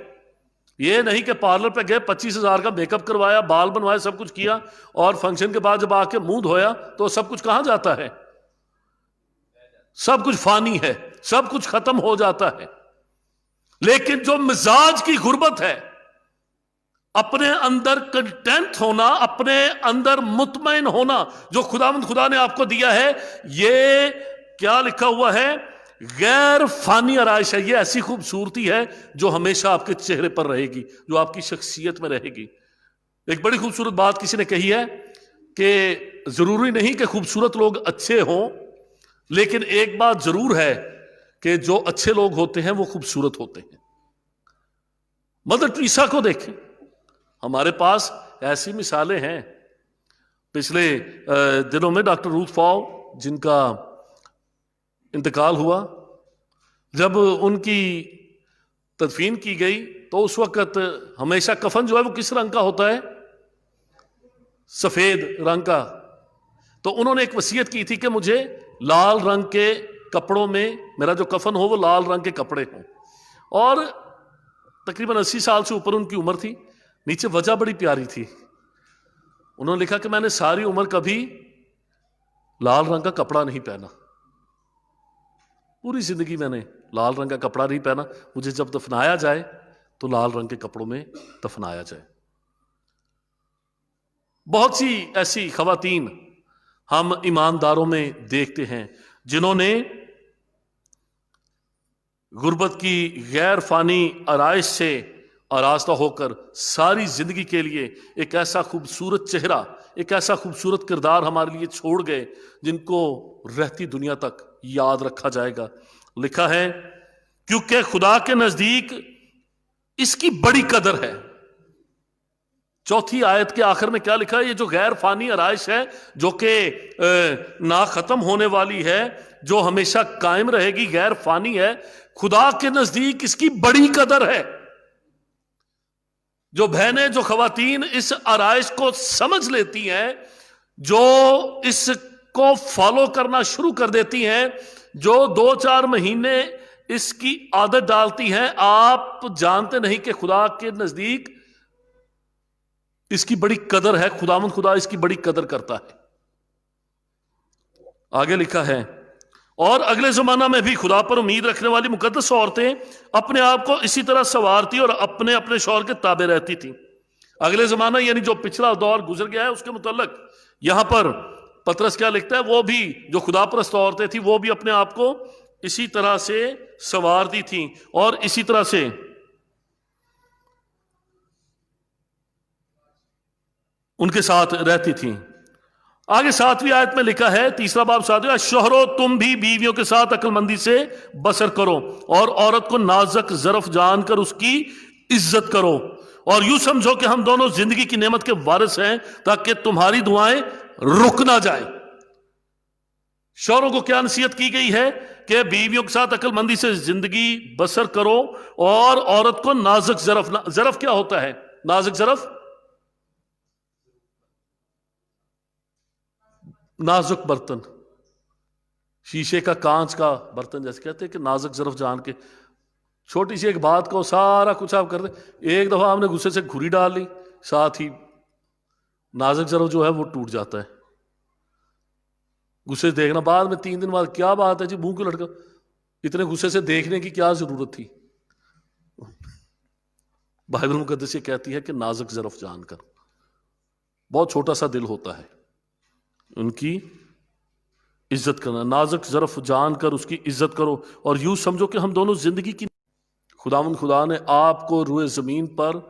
ये नहीं कि पार्लर पे गए, 25,000 का मेकअप करवाया, बाल बनवाए, सब कुछ किया, और फंक्शन के बाद जब आके मुंह धोया तो सब कुछ कहां जाता है? सब कुछ फानी है, सब कुछ खत्म हो जाता है। लेकिन जो मिजाज की गुर्बत है, अपने अंदर कंटेंट होना, अपने अंदर मुतमईन होना, जो खुदा ने आपको दिया है, ये क्या लिखा हुआ है? गैर फानी आराइश है। ये ऐसी खूबसूरती है जो हमेशा आपके चेहरे पर रहेगी, जो आपकी शख्सियत में रहेगी। एक बड़ी खूबसूरत बात किसी ने कही है कि जरूरी नहीं कि खूबसूरत लोग अच्छे हों, लेकिन एक बात जरूर है कि जो अच्छे लोग होते हैं वो खूबसूरत होते हैं। मदर टेरेसा को देखें, हमारे पास ऐसी मिसालें हैं। पिछले दिनों में डॉक्टर रूथ फॉल, जिनका इंतकाल हुआ, जब उनकी तदफीन की गई तो उस वक्त हमेशा कफन जो है वो किस रंग का होता है? सफेद रंग का। तो उन्होंने एक वसीयत की थी कि मुझे लाल रंग के कपड़ों में, मेरा जो कफन हो वो लाल रंग के कपड़े हों। और तकरीबन 80 साल से ऊपर उनकी उम्र थी। नीचे वजह बड़ी प्यारी थी, उन्होंने लिखा कि मैंने सारी उम्र कभी लाल रंग का कपड़ा नहीं पहना, पूरी जिंदगी मैंने लाल रंग का कपड़ा नहीं पहना, मुझे जब दफनाया जाए तो लाल रंग के कपड़ों में दफनाया जाए। बहुत सी ऐसी खवातीन हम ईमानदारों में देखते हैं जिन्होंने गुर्बत की गैर फानी आराइश से आरास्ता होकर सारी जिंदगी के लिए एक ऐसा खूबसूरत चेहरा, एक ऐसा खूबसूरत किरदार हमारे लिए छोड़ गए जिनको रहती दुनिया तक याद रखा जाएगा। लिखा है, क्योंकि खुदा के नजदीक इसकी बड़ी कदर है। चौथी आयत के आखिर में क्या लिखा है? ये जो गैर फानी आराइश है, जो कि ना खत्म होने वाली है, जो हमेशा कायम रहेगी, गैर फानी है, खुदा के नजदीक इसकी बड़ी कदर है। जो बहनें, जो खवातीन इस आराइश को समझ लेती हैं, जो इसको फॉलो करना शुरू कर देती हैं, जो 2-4 महीने इसकी आदत डालती हैं, आप जानते नहीं कि खुदा के नजदीक इसकी बड़ी कदर है। खुदावंद खुदा इसकी बड़ी कदर करता है। आगे लिखा है, और अगले जमाना में भी खुदा पर उम्मीद रखने वाली मुकद्दस औरतें अपने आप को इसी तरह संवारती और अपने अपने शौहर के ताबे रहती थी। अगले जमाना यानी जो पिछला दौर गुजर गया है उसके मुतल्लक यहां पर पतरस क्या लिखता है? वो भी जो खुदा परस्त औरतें थी वो भी अपने आप को इसी तरह से संवारती थी और इसी तरह से उनके साथ रहती थी। आगे 7वीं आयत में लिखा है, तीसरा बाब 7वां, शोहरों तुम भी बीवियों के साथ अक्लमंदी से बसर करो और औरत को नाजुक ज़रफ जानकर उसकी इज्जत करो, और यूं समझो कि हम दोनों जिंदगी की नेमत के वारिस हैं, ताकि तुम्हारी दुआएं रुक ना जाए। शोहरों को क्या नसीहत की गई है कि बीवियों के साथ अक्लमंदी से जिंदगी बसर करो और औरत को नाजुक ज़रफ, ज़रफ क्या होता है? नाजुक ज़रफ, नाजुक बर्तन, शीशे का, कांच का बर्तन जैसे कहते हैं कि नाजुक ज़रफ जान के, छोटी सी एक बात को सारा कुछ आप कर दे। एक दफा हमने गुस्से से घुरी डाल ली, साथ ही नाजुक ज़रफ जो है वो टूट जाता है। गुस्से से देखना, बाद में 3 दिन बाद क्या बात है जी, मुंह क्यों लटका, इतने गुस्से से देखने की क्या जरूरत थी? बाइबल मुकद्दस ये कहती है कि नाजुक ज़रफ जानकर, बहुत छोटा सा दिल होता है, उनकी इज्जत करना। नाजुक ज़रफ जानकर उसकी इज्जत करो और यूं समझो कि हम दोनों जिंदगी की, खुदावंद खुदा ने आपको रुए जमीन पर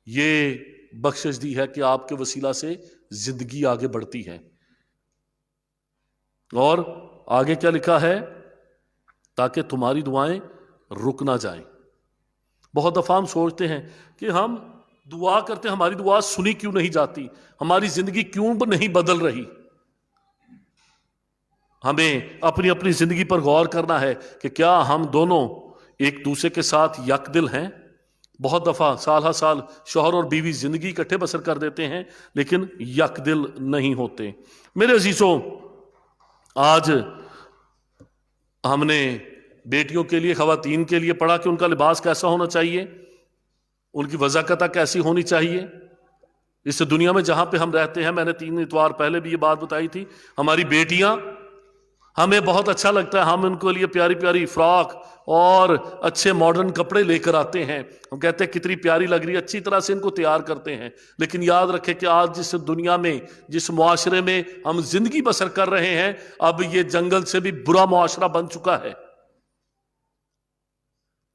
ये बख्शिश दी है कि आपके वसीला से जिंदगी आगे बढ़ती है। और आगे क्या लिखा है? ताकि तुम्हारी दुआएं रुक ना जाएं। बहुत दफा हम सोचते हैं कि हम दुआ करते हैं, हमारी दुआ सुनी क्यों नहीं जाती, हमारी जिंदगी क्यों नहीं बदल रही। हमें अपनी अपनी जिंदगी पर गौर करना है कि क्या हम दोनों एक दूसरे के साथ यकदिल हैं। बहुत दफा साल हर साल शौहर और बीवी जिंदगी इकट्ठे बसर कर देते हैं लेकिन यकदिल नहीं होते। मेरे अजीजों, आज हमने बेटियों के लिए, खवातीन के लिए पढ़ा कि उनका लिबास कैसा होना चाहिए, उनकी वज़ाकता कैसी होनी चाहिए। इस दुनिया में जहां पे हम रहते हैं, मैंने 3 इतवार पहले भी ये बात बताई थी, हमारी बेटियां, हमें बहुत अच्छा लगता है, हम उनके लिए प्यारी प्यारी फ्रॉक और अच्छे मॉडर्न कपड़े लेकर आते हैं। हम कहते हैं कितनी प्यारी लग रही है, अच्छी तरह से इनको तैयार करते हैं। लेकिन याद रखें कि आज जिस दुनिया में, जिस मुआशरे में हम जिंदगी बसर कर रहे हैं, अब ये जंगल से भी बुरा मुआशरा बन चुका है।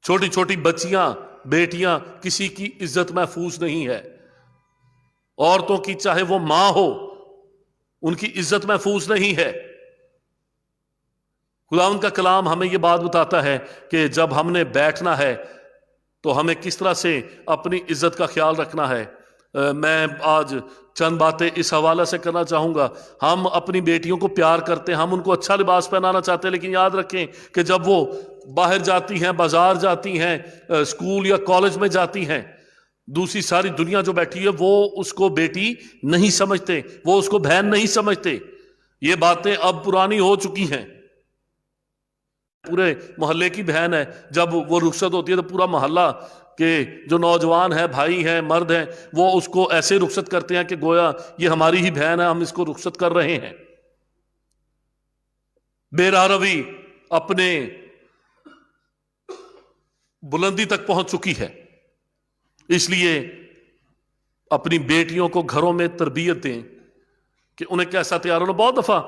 छोटी छोटी बच्चियां, बेटियां, किसी की इज्जत महफूज नहीं है। औरतों की, चाहे वो मां हो, उनकी इज्जत महफूज नहीं है। खुदावंद का कलाम हमें यह बात बताता है कि जब हमने बैठना है तो हमें किस तरह से अपनी इज्जत का ख्याल रखना है। मैं आज चंद बातें इस हवाले से करना चाहूंगा। हम अपनी बेटियों को प्यार करते हैं, हम उनको अच्छा लिबास पहनाना चाहते हैं, लेकिन याद रखें कि जब वो बाहर जाती हैं, बाजार जाती हैं, स्कूल या कॉलेज में जाती हैं, दूसरी सारी दुनिया जो बैठी है वो उसको बेटी नहीं समझते, वो उसको बहन नहीं समझते। ये बातें अब पुरानी हो चुकी हैं। पूरे मोहल्ले की बहन है, जब वो रुखसत होती है तो पूरा मोहल्ला के जो नौजवान है, भाई हैं, मर्द हैं, वो उसको ऐसे रुखसत करते हैं कि गोया ये हमारी ही बहन है, हम इसको रुखसत कर रहे हैं। बेरारवी अपने बुलंदी तक पहुंच चुकी है। इसलिए अपनी बेटियों को घरों में तरबियत दें कि उन्हें कैसा तैयार होना। बहुत दफा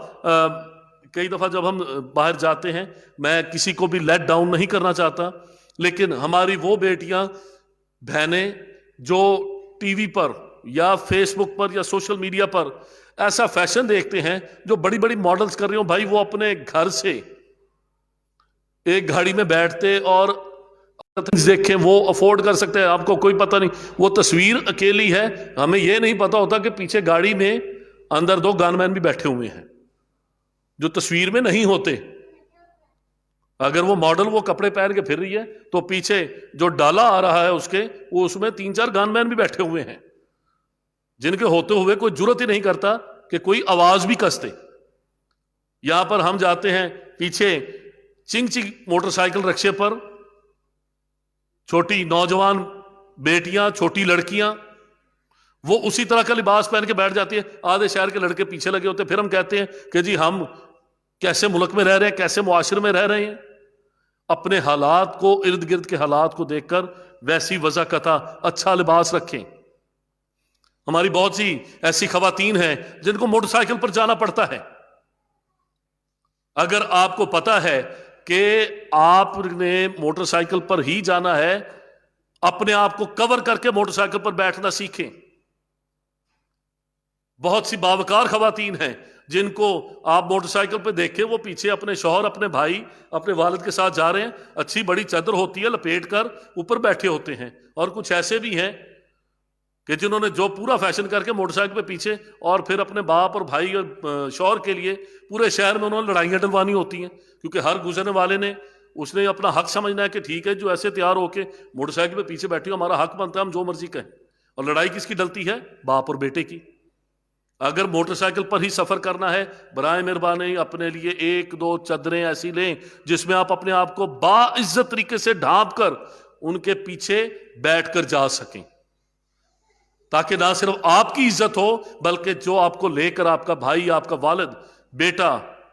कई दफा जब हम बाहर जाते हैं, मैं किसी को भी लेट डाउन नहीं करना चाहता, लेकिन हमारी वो बेटियां, बहनें जो टीवी पर या फेसबुक पर या सोशल मीडिया पर ऐसा फैशन देखते हैं, जो बड़ी बड़ी मॉडल्स कर रही हो, भाई वो अपने घर से एक गाड़ी में बैठते और देखें, वो अफोर्ड कर सकते हैं, आपको कोई पता नहीं। वो तस्वीर अकेली है, हमें यह नहीं पता होता कि पीछे गाड़ी में अंदर 2 गनमैन भी बैठे हुए हैं जो तस्वीर में नहीं होते। अगर वो मॉडल वो कपड़े पहन के फिर रही है तो पीछे जो डाला आ रहा है उसके, वो उसमें 3-4 गनमैन भी बैठे हुए हैं, जिनके होते हुए कोई जुर्रत ही नहीं करता कि कोई आवाज भी कस दे। यहां पर हम जाते हैं, पीछे चिंग चिंग मोटरसाइकिल रिक्शे पर छोटी नौजवान बेटियां, छोटी लड़कियां, वो उसी तरह का लिबास पहन के बैठ जाती है। आधे शहर के लड़के पीछे लगे होते हैं। फिर हम कहते हैं कि जी हम कैसे मुल्क में रह रहे हैं, कैसे मुआशरे में रह रहे हैं। अपने हालात को, इर्द गिर्द के हालात को देखकर वैसी वज़ाकता अच्छा लिबास रखें। हमारी बहुत सी ऐसी खवातीन हैं जिनको मोटरसाइकिल पर जाना पड़ता है। अगर आपको पता है कि आपने मोटरसाइकिल पर ही जाना है, अपने आप को कवर करके मोटरसाइकिल पर बैठना सीखें। बहुत सी बावकार खवातीन हैं जिनको आप मोटरसाइकिल पे देखें, वो पीछे अपने शौहर, अपने भाई, अपने वालिद के साथ जा रहे हैं, अच्छी बड़ी चादर होती है लपेट कर ऊपर बैठे होते हैं। और कुछ ऐसे भी हैं कि जिन्होंने जो पूरा फैशन करके मोटरसाइकिल पे पीछे, और फिर अपने बाप और भाई और शौहर के लिए पूरे शहर में उन्होंने लड़ाइयाँ डलवानी होती हैं, क्योंकि हर गुजरने वाले ने उसने अपना हक समझना है कि ठीक है, जो ऐसे तैयार होके मोटरसाइकिल पे पीछे बैठी हो, हमारा हक बनता है, हम जो मर्जी कहें। और लड़ाई किसकी डलती है? बाप और बेटे की। अगर मोटरसाइकिल पर ही सफर करना है, बराए मेहरबानी अपने लिए 1-2 चादरें ऐसी लें जिसमें आप अपने आप को बाइज्जत तरीके से ढांप कर उनके पीछे बैठकर जा सकें, ताकि ना सिर्फ आपकी इज्जत हो, बल्कि जो आपको लेकर, आपका भाई, आपका वालिद, बेटा,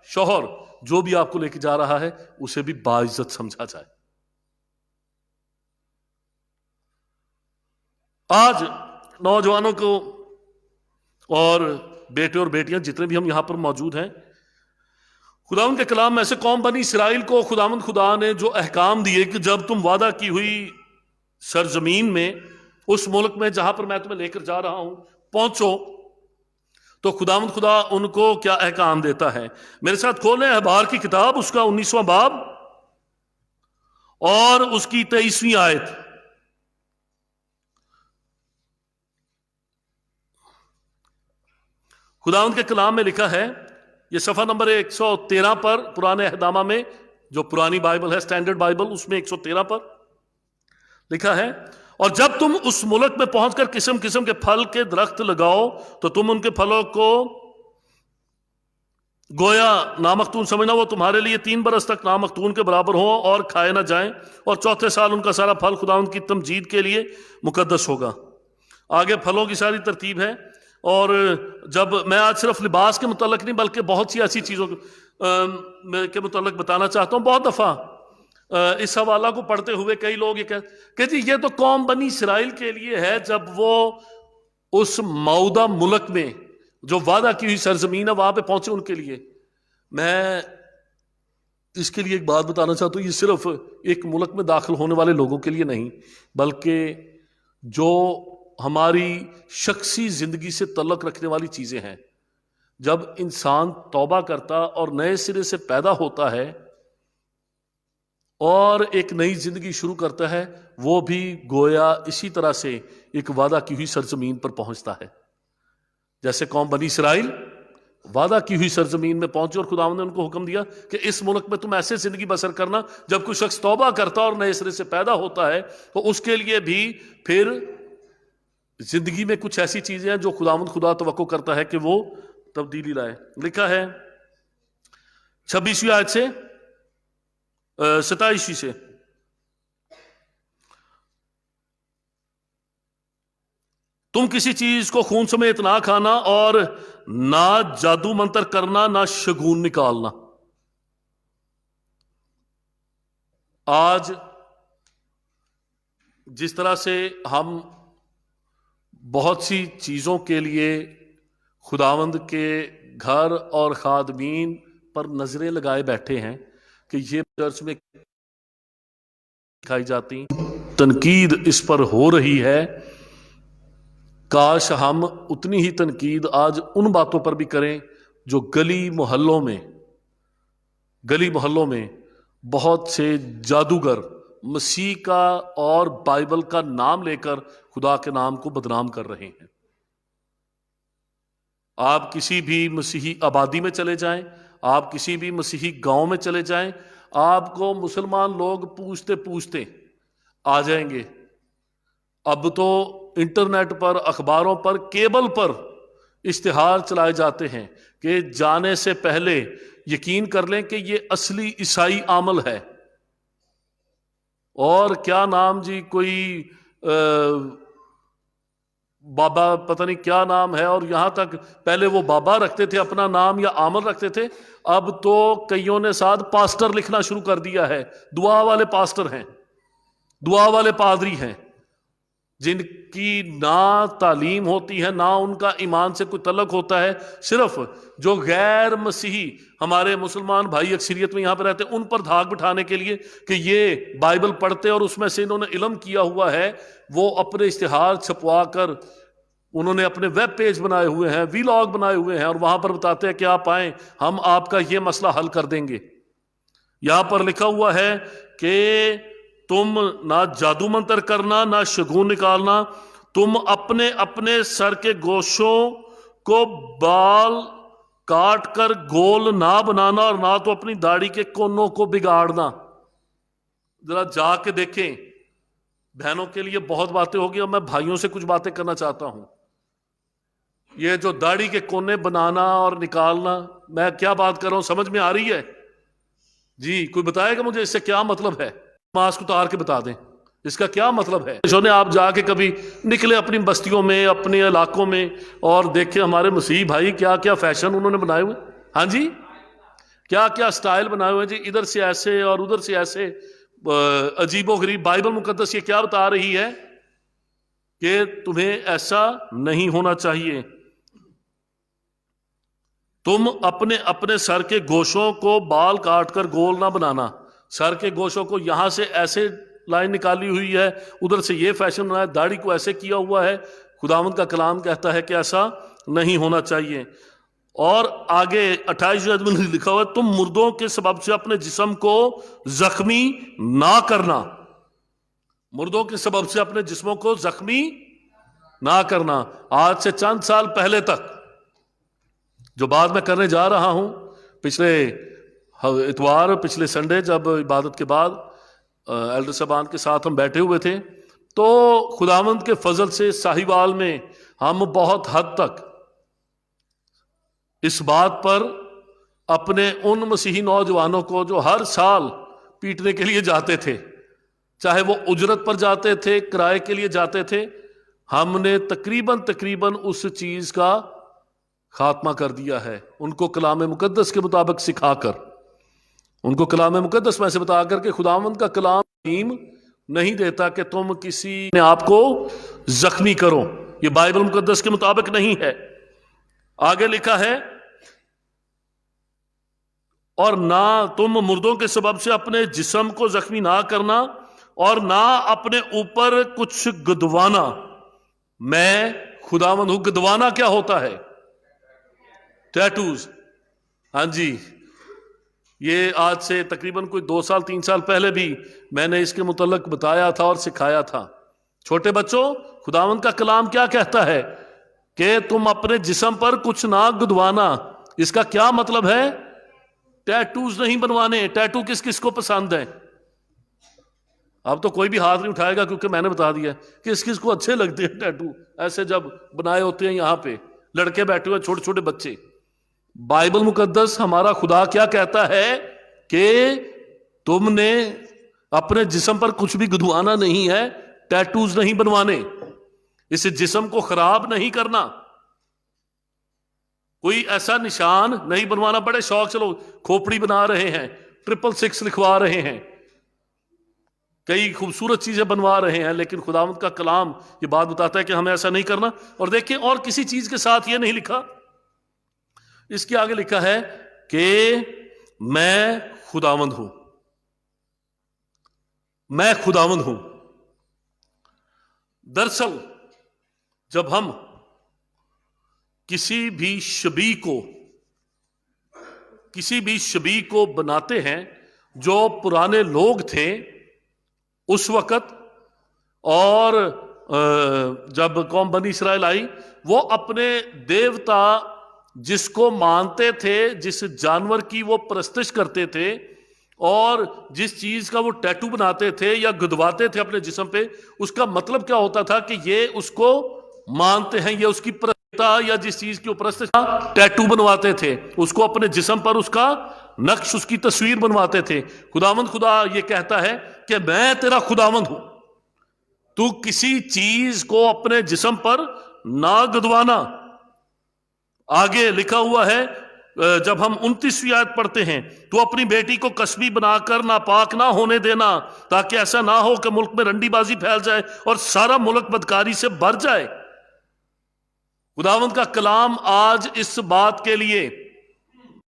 शौहर, जो भी आपको लेकर जा रहा है, उसे भी बाइज्जत समझा जाए। आज नौजवानों को और बेटे और बेटियां जितने भी हम यहां पर मौजूद हैं, खुदावंद के कलाम में से कौम बनी इसराइल को खुदावंद खुदा ने जो अहकाम दिए कि जब तुम वादा की हुई सरजमीन में, उस मुल्क में जहां पर मैं तुम्हें लेकर जा रहा हूं, पहुंचो, तो खुदावंद खुदा उनको क्या अहकाम देता है। मेरे साथ खोलें अहबार की किताब, उसका 19वां बाब और उसकी 23वीं आयत। खुदावंद के कलाम में लिखा है, यह सफा नंबर 113 पर पुराने अहदामा में, जो पुरानी बाइबल है, स्टैंडर्ड बाइबल, उसमें 113 पर लिखा है, और जब तुम उस मुल्क में पहुंचकर किस्म किस्म के फल के दरख्त लगाओ, तो तुम उनके फलों को गोया नामख्तून समझना, वो तुम्हारे लिए 3 बरस तक नामख्तून के बराबर हो और खाए ना जाएं, और चौथे साल उनका सारा फल खुदावंद की तमजीद के लिए मुकद्दस होगा। आगे फलों की सारी तरतीब है। और जब मैं आज सिर्फ लिबास के मुतालिक नहीं, बल्कि बहुत सी ऐसी चीज़ों के मुतालिक बताना चाहता हूँ। बहुत दफ़ा इस हवाला को पढ़ते हुए कई लोग ये कहते कि जी ये तो कौम बनी इसराइल के लिए है, जब वो उस मौदा मुल्क में जो वादा की हुई सरजमीन है वहां पे पहुंचे उनके लिए। मैं इसके लिए एक बात बताना चाहता हूँ, ये सिर्फ एक मुल्क में दाखिल होने वाले लोगों के लिए नहीं, बल्कि जो हमारी शख्सी जिंदगी से तल्लुक रखने वाली चीजें हैं। जब इंसान तौबा करता और नए सिरे से पैदा होता है और एक नई जिंदगी शुरू करता है, वो भी गोया इसी तरह से एक वादा की हुई सरजमीन पर पहुंचता है। जैसे कौम बनी इसराइल वादा की हुई सरजमीन में पहुंचे और खुदावंद ने उनको हुक्म दिया कि इस मुल्क में तुम ऐसे जिंदगी बसर करना। जब कोई शख्स तौबा करता और नए सिरे से पैदा होता है तो उसके लिए भी फिर जिंदगी में कुछ ऐसी चीजें हैं जो खुदावंद खुदा तवक्को करता है कि वो तब्दीली लाए। लिखा है 26वीं आयत से 27वीं से, तुम किसी चीज को खून समेत ना खाना और ना जादू मंत्र करना, ना शगुन निकालना। आज जिस तरह से हम बहुत सी चीजों के लिए खुदावंद के घर और खादमीन पर नजरें लगाए बैठे हैं कि ये चर्च में दिखाई जाती, तनकीद इस पर हो रही है, काश हम उतनी ही तनकीद आज उन बातों पर भी करें जो गली मोहल्लों में बहुत से जादूगर मसीह का और बाइबल का नाम लेकर खुदा के नाम को बदनाम कर रहे हैं। आप किसी भी मसीही आबादी में चले जाएं, आप किसी भी मसीही गांव में चले जाएं, आपको मुसलमान लोग पूछते पूछते आ जाएंगे। अब तो इंटरनेट पर, अखबारों पर, केबल पर इश्तिहार चलाए जाते हैं कि जाने से पहले यकीन कर लें कि ये असली ईसाई अमल है। और क्या नाम जी, कोई बाबा, पता नहीं क्या नाम है, और यहां तक पहले वो बाबा रखते थे अपना नाम या आमल रखते थे, अब तो कईयों ने साथ पास्टर लिखना शुरू कर दिया है। दुआ वाले पास्टर हैं, दुआ वाले पादरी हैं, जिनकी ना तालीम होती है, ना उनका ईमान से कोई तल्लुक होता है। सिर्फ जो गैर मसीही हमारे मुसलमान भाई अक्सरियत में यहाँ पर रहते हैं, उन पर धाक बिठाने के लिए कि ये बाइबल पढ़ते और उसमें से इन्होंने इल्म किया हुआ है, वो अपने इश्तिहार छपवा कर उन्होंने अपने वेब पेज बनाए हुए हैं, वीलॉग बनाए हुए हैं, और वहां पर बताते हैं कि आप आए, हम आपका ये मसला हल कर देंगे। यहां पर लिखा हुआ है कि तुम ना जादू मंत्र करना, ना शगुन निकालना, तुम अपने अपने सर के गोशों को बाल काट कर गोल ना बनाना, और ना तो अपनी दाढ़ी के कोनों को बिगाड़ना। जरा जाके देखें, बहनों के लिए बहुत बातें होगी, और मैं भाइयों से कुछ बातें करना चाहता हूं। ये जो दाढ़ी के कोने बनाना और निकालना, मैं क्या बात कर रहा हूं, समझ में आ रही है जी? कोई बताएगा मुझे इससे क्या मतलब है? मास्क उतार के बता दें इसका क्या मतलब है। जो ने आप जाके कभी निकले अपनी बस्तियों में, अपने इलाकों में, और देखे हमारे मसीही भाई क्या क्या फैशन उन्होंने बनाए हुए। हाँ जी, क्या क्या स्टाइल बनाए हुए जी, इधर से ऐसे और उधर से ऐसे, अजीबो गरीब। बाइबल मुकद्दस ये क्या बता रही है कि तुम्हें ऐसा नहीं होना चाहिए। तुम अपने अपने सर के गोशों को बाल काट कर गोल ना बनाना। सर के गोशों को यहां से ऐसे लाइन निकाली हुई है, उधर से ये फैशन बनाया, दाढ़ी को ऐसे किया हुआ है। खुदावंद का कलाम कहता है कि ऐसा नहीं होना चाहिए। और आगे 28 में लिखा हुआ है, तुम मुर्दों के सबब से अपने जिस्म को जख्मी ना करना। मुर्दों के सबब से अपने जिस्मों को जख्मी ना करना। आज से चंद साल पहले तक जो बात मैं करने जा रहा हूं, पिछले इतवार, पिछले संडे, जब इबादत के बाद एल्डर साहबान के साथ हम बैठे हुए थे, तो खुदावंद के फजल से साहिवाल में हम बहुत हद तक इस बात पर अपने उन मसीही नौजवानों को जो हर साल पीटने के लिए जाते थे, चाहे वो उजरत पर जाते थे, किराए के लिए जाते थे, हमने तकरीबन उस चीज का खात्मा कर दिया है। उनको कलाम मुकद्दस के मुताबिक सिखाकर, उनको कलाम मुकद्दस में से बताकर के खुदावंद का कलाम नहीं देता कि तुम किसी ने आपको जख्मी करो, ये बाइबल मुकद्दस के मुताबिक नहीं है। आगे लिखा है, और ना तुम मुर्दों के सबब से अपने जिस्म को जख्मी ना करना, और ना अपने ऊपर कुछ गुदवाना। मैं खुदावंद हूं। गुदवाना क्या होता है? टैटूज। हाँ जी, ये आज से तकरीबन कोई 2 साल 3 साल पहले भी मैंने इसके मुतल्लक बताया था और सिखाया था। छोटे बच्चों, खुदावंद का कलाम क्या कहता है कि तुम अपने जिस्म पर कुछ ना गुदवाना। इसका क्या मतलब है? टैटूज नहीं बनवाने। टैटू किस किस को पसंद है? अब तो कोई भी हाथ नहीं उठाएगा क्योंकि मैंने बता दिया किस किस को अच्छे लगते हैं टैटू। ऐसे जब बनाए होते हैं यहां पे लड़के बैठे हुए, छोटे छोटे बच्चे। बाइबल मुकद्दस हमारा खुदा क्या कहता है कि तुमने अपने जिस्म पर कुछ भी गुदवाना नहीं है, टैटूज नहीं बनवाने, इस जिस्म को खराब नहीं करना, कोई ऐसा निशान नहीं बनवाना। बड़े शौक से लोग खोपड़ी बना रहे हैं, 666 लिखवा रहे हैं, कई खूबसूरत चीजें बनवा रहे हैं, लेकिन खुदावंद का कलाम ये बात बताता है कि हमें ऐसा नहीं करना। और देखिए, और किसी चीज के साथ ये नहीं लिखा, इसके आगे लिखा है कि मैं खुदावंद हूं। मैं खुदावंद हूं। दरअसल जब हम किसी भी शबी को बनाते हैं, जो पुराने लोग थे उस वक्त, और जब कौम बनी इस्राएल आई, वो अपने देवता जिसको मानते थे, जिस जानवर की वो परस्तिश करते थे, और जिस चीज का वो टैटू बनाते थे या गुदवाते थे अपने जिस्म पे, उसका मतलब क्या होता था कि ये उसको मानते हैं, ये उसकी परस्तिशता, या जिस चीज की वो परस्तिशता, टैटू बनवाते थे, उसको अपने जिस्म पर उसका नक्श, उसकी तस्वीर बनवाते थे। खुदावंद खुदा ये कहता है कि मैं तेरा खुदावंद हूं, तू किसी चीज को अपने जिस्म पर ना गुदवाना। आगे लिखा हुआ है, जब हम 29वीं आयत पढ़ते हैं, तो अपनी बेटी को कसबी बनाकर नापाक ना होने देना, ताकि ऐसा ना हो कि मुल्क में रंडीबाजी फैल जाए और सारा मुल्क बदकारी से भर जाए। खुदावंद का कलाम आज इस बात के लिए,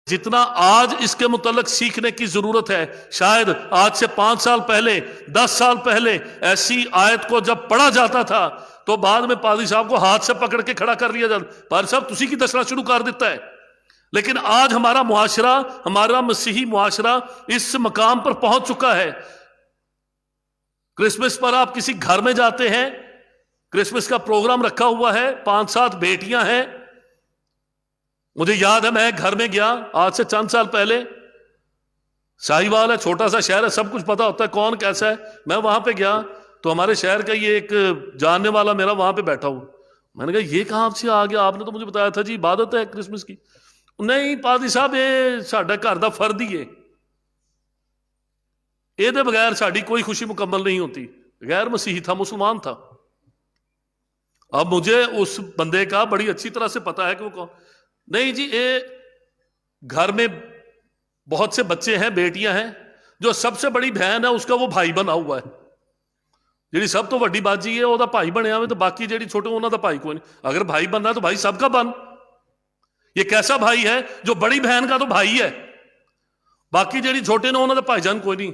जितना आज इसके मुतल्लक सीखने की जरूरत है, शायद आज से 5 साल पहले, 10 साल पहले ऐसी आयत को जब पढ़ा जाता था तो बाद में पादरी साहब को हाथ से पकड़ के खड़ा कर लिया जाता, पादरी साहब तुसी की दसना शुरू कर देता है। लेकिन आज हमारा मुआशरा, हमारा मसीही मुआशरा इस मकाम पर पहुंच चुका है। क्रिसमस पर आप किसी घर में जाते हैं, क्रिसमस का प्रोग्राम रखा हुआ है, 5-7 बेटियां हैं। मुझे याद है, मैं घर में गया आज से चंद साल पहले, साहिवाल है, छोटा सा शहर है, सब कुछ पता होता है कौन कैसा है। मैं वहां पे गया तो हमारे शहर का ये एक जानने वाला मेरा वहां पे बैठा हुआ। मैंने कहा ये कहां से आ गया? आपने तो मुझे बताया था जी इबादत है क्रिसमस की। नहीं पादरी साहब, ये साडा घर दा फर्द ही है, ਇਹਦੇ बगैर साड़ी कोई खुशी मुकम्मल नहीं होती। गैर मसीही था, मुसलमान था। अब मुझे उस बंदे का बड़ी अच्छी तरह से पता है कि वो कौन। नहीं जी, ये घर में बहुत से बच्चे हैं, बेटियां हैं, जो सबसे बड़ी बहन है उसका वो भाई बना हुआ है। जी सब तो वड्डी बाजी है वह भाई बनया हुआ, तो बाकी जी छोटे उन्होंने भाई कोई नहीं। अगर भाई बनना तो भाई सबका बन। ये कैसा भाई है जो बड़ी बहन का तो भाई है, बाकी जी छोटे ने उन्होंने भाईजान कोई नहीं।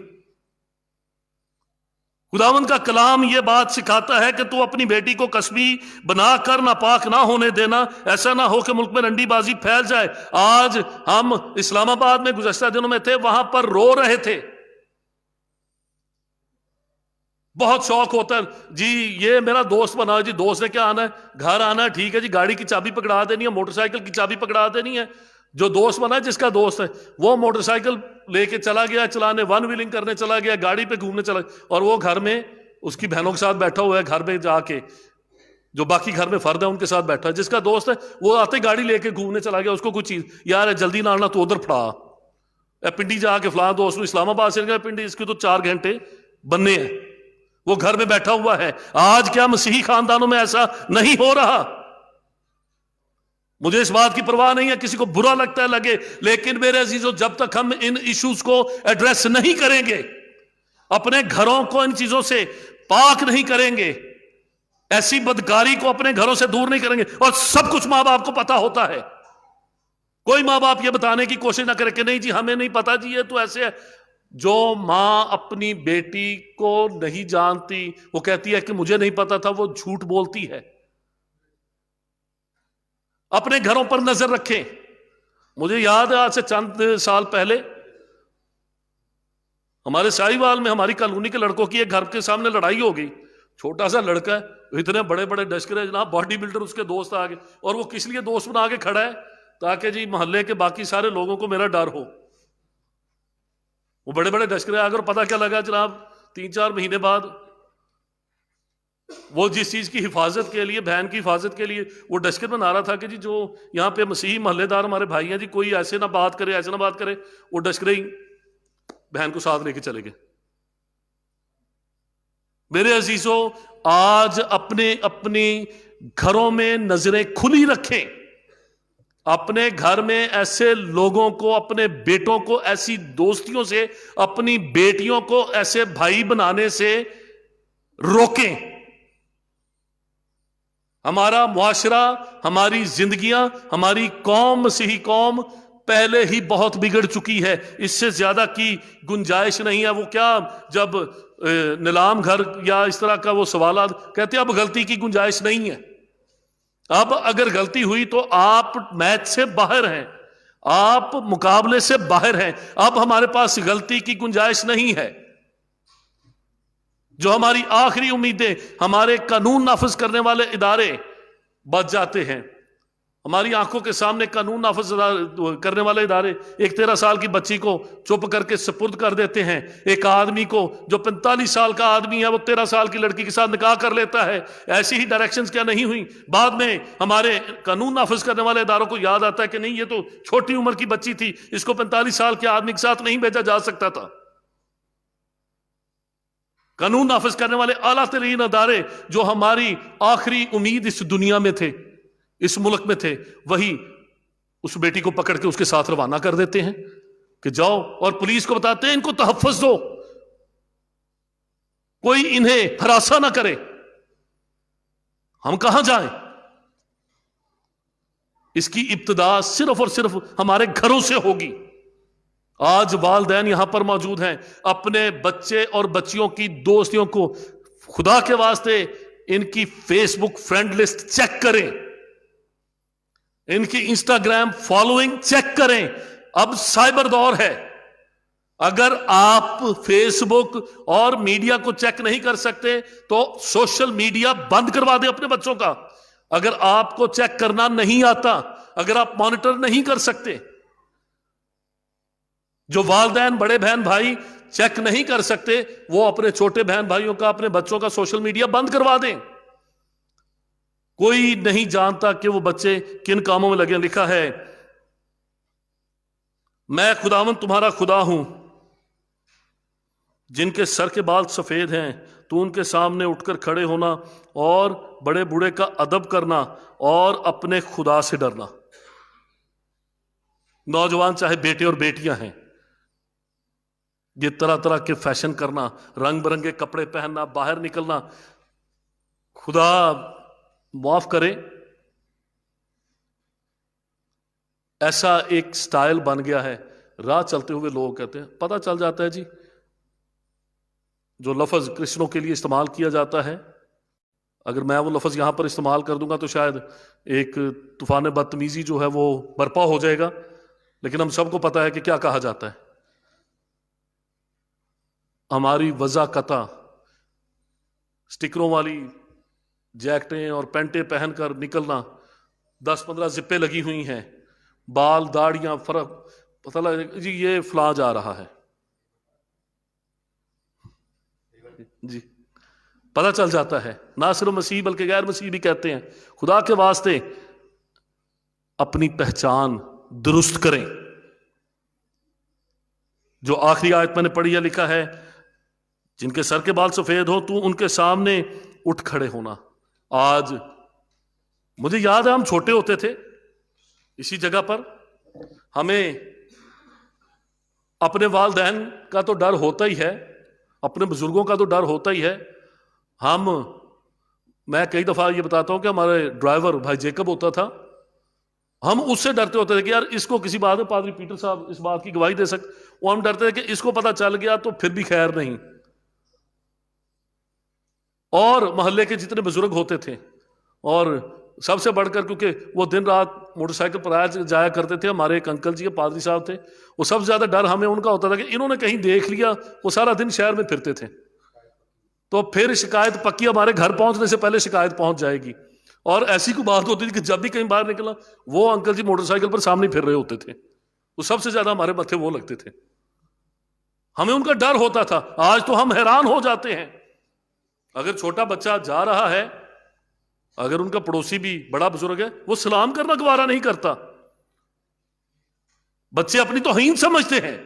खुदावंद का कलाम ये बात सिखाता है कि तू अपनी बेटी को कसबी बनाकर नापाक ना होने देना, ऐसा ना हो कि मुल्क में रंडीबाजी फैल जाए। आज हम इस्लामाबाद में गुज़श्ता दिनों में थे, वहां पर रो रहे थे। बहुत शौक होता है जी, ये मेरा दोस्त बना जी, दोस्त ने क्या आना है, घर आना है, ठीक है जी, गाड़ी की चाबी पकड़ा देनी है, मोटरसाइकिल की चाबी पकड़ा देनी है। जो दोस्त बना है, जिसका दोस्त है, वो मोटरसाइकिल लेके चला गया चलाने, वन व्हीलिंग करने चला गया, गाड़ी पे घूमने चला गया, और वो घर में उसकी बहनों के साथ बैठा हुआ है, घर में जाके जो बाकी घर में फर्द है उनके साथ बैठा है। जिसका दोस्त है वो आते गाड़ी लेके घूमने चला गया, उसको कुछ चीज यार जल्दी ना आना, तो उधर फड़ा पिंडी जाके फला दोस्त इस्लामाबाद से गया पिंडी, इसके तो 4 घंटे बनने हैं, वो घर में बैठा हुआ है। आज क्या मसीही खानदानों में ऐसा नहीं हो रहा? मुझे इस बात की परवाह नहीं है, किसी को बुरा लगता है लगे, लेकिन मेरे अजीजों, जब तक हम इन इश्यूज को एड्रेस नहीं करेंगे, अपने घरों को इन चीजों से पाक नहीं करेंगे, ऐसी बदकारी को अपने घरों से दूर नहीं करेंगे, और सब कुछ मां बाप को पता होता है। कोई मां बाप ये बताने की कोशिश ना करे कि नहीं जी हमें नहीं पता जी, ये तो ऐसे है। जो मां अपनी बेटी को नहीं जानती, वो कहती है कि मुझे नहीं पता था, वो झूठ बोलती है। अपने घरों पर नजर रखें। मुझे याद है आज से चंद साल पहले हमारे साहिवाल में हमारी कॉलोनी के लड़कों की एक घर के सामने लड़ाई हो गई। छोटा सा लड़का है, इतने बड़े बड़े डस्कर है जनाब, बॉडी बिल्डर उसके दोस्त आ गए, और वो किस लिए दोस्त बना के खड़ा है, ताकि जी मोहल्ले के बाकी सारे लोगों को मेरा डर हो। वो बड़े बड़े डस्कर आकर, पता क्या लगा जनाब, 3-4 महीने बाद वो जिस चीज की हिफाजत के लिए, बहन की हिफाजत के लिए वो डस्कर बना रहा था कि जी जो यहाँ पे मसीही मोहल्लेदार हमारे भाई हैं जी, कोई ऐसे ना बात करे, ऐसे ना बात करे, वो डस्कर ही बहन को साथ लेके चले गए। मेरे अजीजों, आज अपने अपने घरों में नजरें खुली रखें। अपने घर में ऐसे लोगों को, अपने बेटों को ऐसी दोस्तियों से, अपनी बेटियों को ऐसे भाई बनाने से रोकें। हमारा मुआशरा, हमारी जिंदगियां, हमारी कौम, मसीही कौम पहले ही बहुत बिगड़ चुकी है, इससे ज्यादा की गुंजाइश नहीं है। वो क्या, जब नीलाम घर या इस तरह का वो सवाल कहते हैं अब गलती की गुंजाइश नहीं है। अब अगर गलती हुई तो आप मैच से बाहर हैं, आप मुकाबले से बाहर हैं। अब हमारे पास गलती की गुंजाइश नहीं है। जो हमारी आखिरी उम्मीदें, हमारे कानून नाफिज करने वाले इदारे बच जाते हैं। हमारी आंखों के सामने कानून नाफिज करने वाले इदारे एक 13 साल की बच्ची को चुप करके सुपुर्द कर देते हैं। एक आदमी को, जो 45 साल का आदमी है, वो 13 साल की लड़की के साथ निकाह कर लेता है। ऐसी ही डायरेक्शंस क्या नहीं हुई? बाद में हमारे कानून नाफिज करने वाले इदारों को याद आता है कि नहीं, ये तो छोटी उम्र की बच्ची थी, इसको 45 साल के आदमी के साथ नहीं भेजा जा सकता था। कानून नाफिज करने वाले आला तरीन अदारे, जो हमारी आखिरी उम्मीद इस दुनिया में थे, इस मुल्क में थे, वही उस बेटी को पकड़ के उसके साथ रवाना कर देते हैं कि जाओ, और पुलिस को बताते हैं इनको तहफ्फुज़ दो, कोई इन्हें हरासा ना करे। हम कहां जाएं? इसकी इब्तिदा सिर्फ और सिर्फ हमारे घरों से होगी। आज वालिदैन यहां पर मौजूद हैं, अपने बच्चे और बच्चियों की दोस्तियों को खुदा के वास्ते इनकी फेसबुक फ्रेंड लिस्ट चेक करें, इनकी इंस्टाग्राम फॉलोइंग चेक करें। अब साइबर दौर है। अगर आप फेसबुक और मीडिया को चेक नहीं कर सकते तो सोशल मीडिया बंद करवा दें अपने बच्चों का। अगर आपको चेक करना नहीं आता, अगर आप मॉनिटर नहीं कर सकते, जो वालिदैन, बड़े बहन भाई चेक नहीं कर सकते, वो अपने छोटे बहन भाइयों का, अपने बच्चों का सोशल मीडिया बंद करवा दें। कोई नहीं जानता कि वो बच्चे किन कामों में लगे। लिखा है, मैं खुदावंद तुम्हारा खुदा हूं, जिनके सर के बाल सफेद हैं, तो उनके सामने उठकर खड़े होना और बड़े बूढ़े का अदब करना और अपने खुदा से डरना। नौजवान चाहे बेटे और बेटियां हैं, ये तरह तरह के फैशन करना, रंग बिरंगे कपड़े पहनना, बाहर निकलना, खुदा माफ करे, ऐसा एक स्टाइल बन गया है। राह चलते हुए लोग कहते हैं, पता चल जाता है जी, जो लफ्ज क्रिश्चियनों के लिए इस्तेमाल किया जाता है, अगर मैं वो लफ्ज यहां पर इस्तेमाल कर दूंगा तो शायद एक तूफान बदतमीजी जो है वो बर्पा हो जाएगा। लेकिन हम सबको पता है कि क्या कहा जाता है। हमारी वज़ाकता स्टिकरों वाली जैकेटें और पैंटें पहनकर निकलना, 10-15 जिप्पे लगी हुई हैं, बाल दाढ़ियां, फर्क पता लग जी ये फला जा रहा है जी, पता चल जाता है। ना सिर्फ मसीह बल्कि गैर मसीह भी कहते हैं, खुदा के वास्ते अपनी पहचान दुरुस्त करें। जो आखिरी आयत मैंने पढ़ी है, लिखा है, जिनके सर के बाल सफेद हो तू उनके सामने उठ खड़े होना। आज मुझे याद है, हम छोटे होते थे, इसी जगह पर हमें अपने वालिदैन का तो डर होता ही है, अपने बुजुर्गों का तो डर होता ही है। मैं कई दफा ये बताता हूं कि हमारे ड्राइवर भाई जेकब होता था, हम उससे डरते होते थे कि यार इसको किसी बात में पादरी पीटर साहब इस बात की गवाही दे सकते, वो हम डरते थे कि इसको पता चल गया तो फिर भी खैर नहीं। और मोहल्ले के जितने बुजुर्ग होते थे और सबसे बढ़कर, क्योंकि वो दिन रात मोटरसाइकिल पर आया जाया करते थे, हमारे एक अंकल जी पादरी साहब थे, वो सबसे ज्यादा डर हमें उनका होता था कि इन्होंने कहीं देख लिया, वो सारा दिन शहर में फिरते थे, तो फिर शिकायत पक्की, हमारे घर पहुंचने से पहले शिकायत पहुंच जाएगी। और ऐसी कोई बात होती थी कि जब भी कहीं बाहर निकला, वो अंकल जी मोटरसाइकिल पर सामने फिर रहे होते थे, वो सबसे ज्यादा हमारे मत्थे वो लगते थे, हमें उनका डर होता था। आज तो हम हैरान हो जाते हैं, अगर छोटा बच्चा जा रहा है, अगर उनका पड़ोसी भी बड़ा बुजुर्ग है, वो सलाम करना गवारा नहीं करता। बच्चे अपनी तौहीन समझते हैं।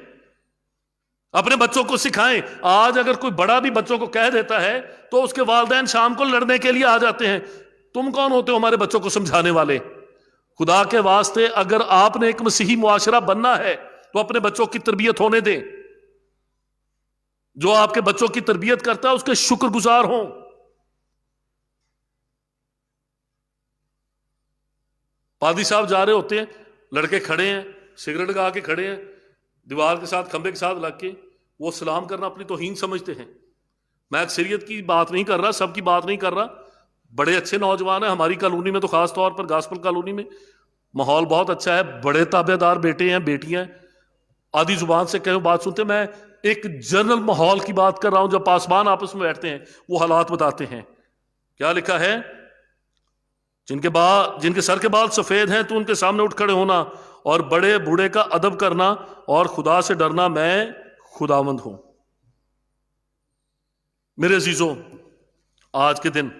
अपने बच्चों को सिखाएं। आज अगर कोई बड़ा भी बच्चों को कह देता है तो उसके वालिदैन शाम को लड़ने के लिए आ जाते हैं। तुम कौन होते हो हमारे बच्चों को समझाने वाले? खुदा के वास्ते, अगर आपने एक मसीही मुआशरा बनना है तो अपने बच्चों की तरबियत होने दें। जो आपके बच्चों की तरबियत करता है उसके शुक्रगुजार हों। पादी साहब जा रहे होते हैं, लड़के खड़े हैं, सिगरेट लगा के खड़े हैं, दीवार के साथ खंबे के साथ लग के, वो सलाम करना अपनी तौहीन समझते हैं। मैं अक्सरियत की बात नहीं कर रहा, सबकी बात नहीं कर रहा। बड़े अच्छे नौजवान हैं हमारी कॉलोनी में, तो खास तौर पर गास्पल कॉलोनी में माहौल बहुत अच्छा है, बड़े ताबेदार बेटे हैं, बेटियां हैं, आधी जुबान से कहीं बात सुनते। मैं एक जनरल माहौल की बात कर रहा हूं, जब पासवान आपस में बैठते हैं वो हालात बताते हैं। क्या लिखा है? जिनके सर के बाल सफेद हैं तो उनके सामने उठ खड़े होना और बड़े बूढ़े का अदब करना और खुदा से डरना, मैं खुदावंद हूं। मेरे अजीजों, आज के दिन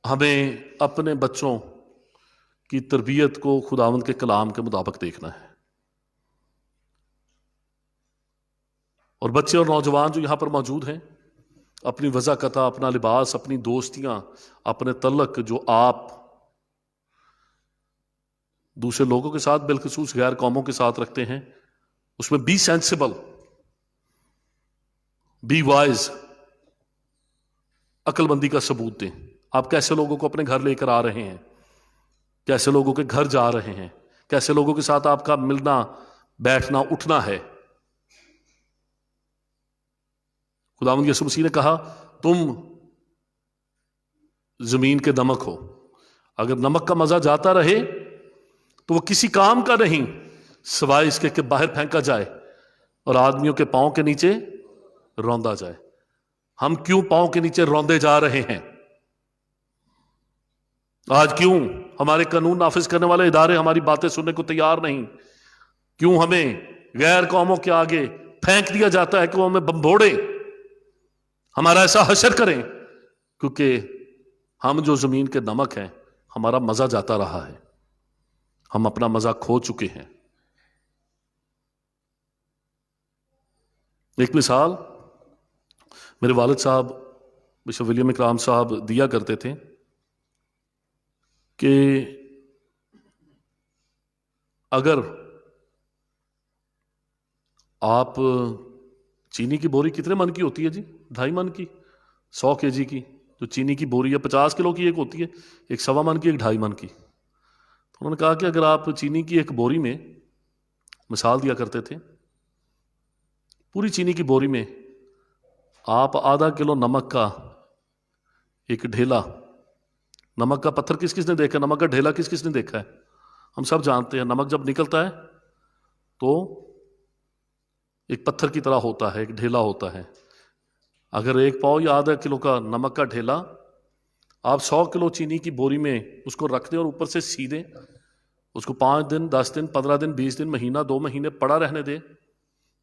हमें अपने बच्चों की तरबियत को खुदावंद के कलाम के मुताबिक देखना है। और बच्चे और नौजवान जो यहां पर मौजूद हैं, अपनी वज़ाकता, अपना लिबास, अपनी दोस्तियां, अपने तल्लक जो आप दूसरे लोगों के साथ, बिलखसूस गैर कौमों के साथ रखते हैं, उसमें बी सेंसिबल, बी वाइज, अक्लमंदी का सबूत दें। आप कैसे लोगों को अपने घर लेकर आ रहे हैं, कैसे लोगों के घर जा रहे हैं, कैसे लोगों के साथ आपका मिलना, बैठना, उठना है। खुदावंद यीशु मसीह ने कहा, तुम जमीन के नमक हो। अगर नमक का मजा जाता रहे तो वो किसी काम का नहीं, सिवाय इसके कि बाहर फेंका जाए और आदमियों के पांव के नीचे रौंदा जाए। हम क्यों पांव के नीचे रौंदे जा रहे हैं? आज क्यों हमारे कानून नाफिज करने वाले इदारे हमारी बातें सुनने को तैयार नहीं? क्यों हमें गैर कौमों के आगे फेंक दिया जाता है कि वो हमें बम्बोड़े, हमारा ऐसा हशर करें? क्योंकि हम जो जमीन के नमक हैं, हमारा मजा जाता रहा है, हम अपना मजा खो चुके हैं। एक मिसाल मेरे वालिद साहब बिशप विलियम इकराम साहब दिया करते थे कि अगर आप चीनी की बोरी कितने मन की होती है जी? 2.5 मन की, 100 kg की जो चीनी की बोरी है, 50 किलो की एक होती है, एक 1.25 मन की, एक 2.5 मन की। तो उन्होंने कहा कि अगर आप चीनी की एक बोरी में, मिसाल दिया करते थे, पूरी चीनी की बोरी में आप आधा किलो नमक का एक ढेला, नमक का पत्थर किस किसने देखा, नमक का ढेला किस किसने देखा है? हम सब जानते हैं, नमक जब निकलता है तो एक पत्थर की तरह होता है, एक ढेला होता है। अगर 1 पाव या आधा किलो का नमक का ढेला आप 100 किलो चीनी की बोरी में उसको रख दें और ऊपर से सी दें, उसको 5 दिन, 10 दिन, 15 दिन, 20 दिन, महीना, 2 महीने पड़ा रहने दें,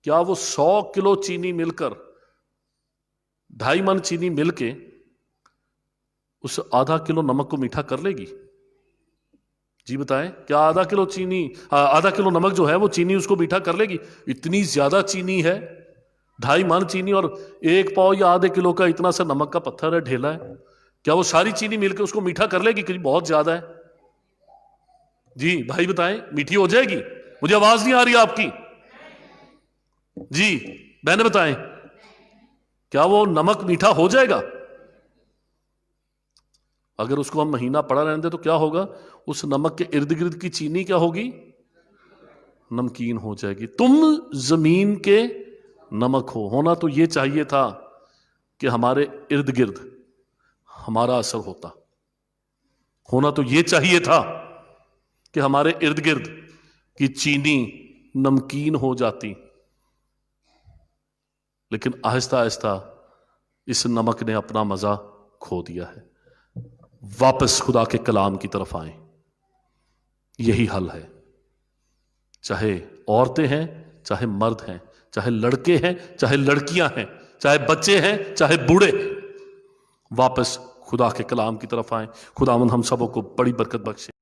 क्या वो 100 किलो चीनी मिलकर, 2.5 मन चीनी मिलके उस आधा किलो नमक को मीठा कर लेगी? जी बताएं, क्या आधा किलो चीनी, आधा किलो नमक जो है वो चीनी उसको मीठा कर लेगी? इतनी ज्यादा चीनी है, 2.5 मन चीनी और 1 पाव या आधे किलो का इतना सा नमक का पत्थर है, ढेला है, क्या वो सारी चीनी मिलकर उसको मीठा कर लेगी? क्योंकि बहुत ज्यादा है। जी भाई बताएं, मीठी हो जाएगी? मुझे आवाज नहीं आ रही आपकी। जी बहने बताएं, क्या वो नमक मीठा हो जाएगा? अगर उसको हम महीना पड़ा रहने दें तो क्या होगा? उस नमक के इर्द गिर्द की चीनी क्या होगी? नमकीन हो जाएगी। तुम जमीन के नमक हो। होना तो ये चाहिए था कि हमारे इर्द गिर्द हमारा असर होता। होना तो ये चाहिए था कि हमारे इर्द गिर्द की चीनी नमकीन हो जाती, लेकिन आहिस्ता आहिस्ता इस नमक ने अपना मजा खो दिया है। वापस खुदा के कलाम की तरफ आए, यही हल है। चाहे औरतें हैं, चाहे मर्द हैं, चाहे लड़के हैं, चाहे लड़कियां हैं, चाहे बच्चे हैं, चाहे बूढ़े, वापस खुदा के कलाम की तरफ आए। खुदावंद हम सबों को बड़ी बरकत बख्शे।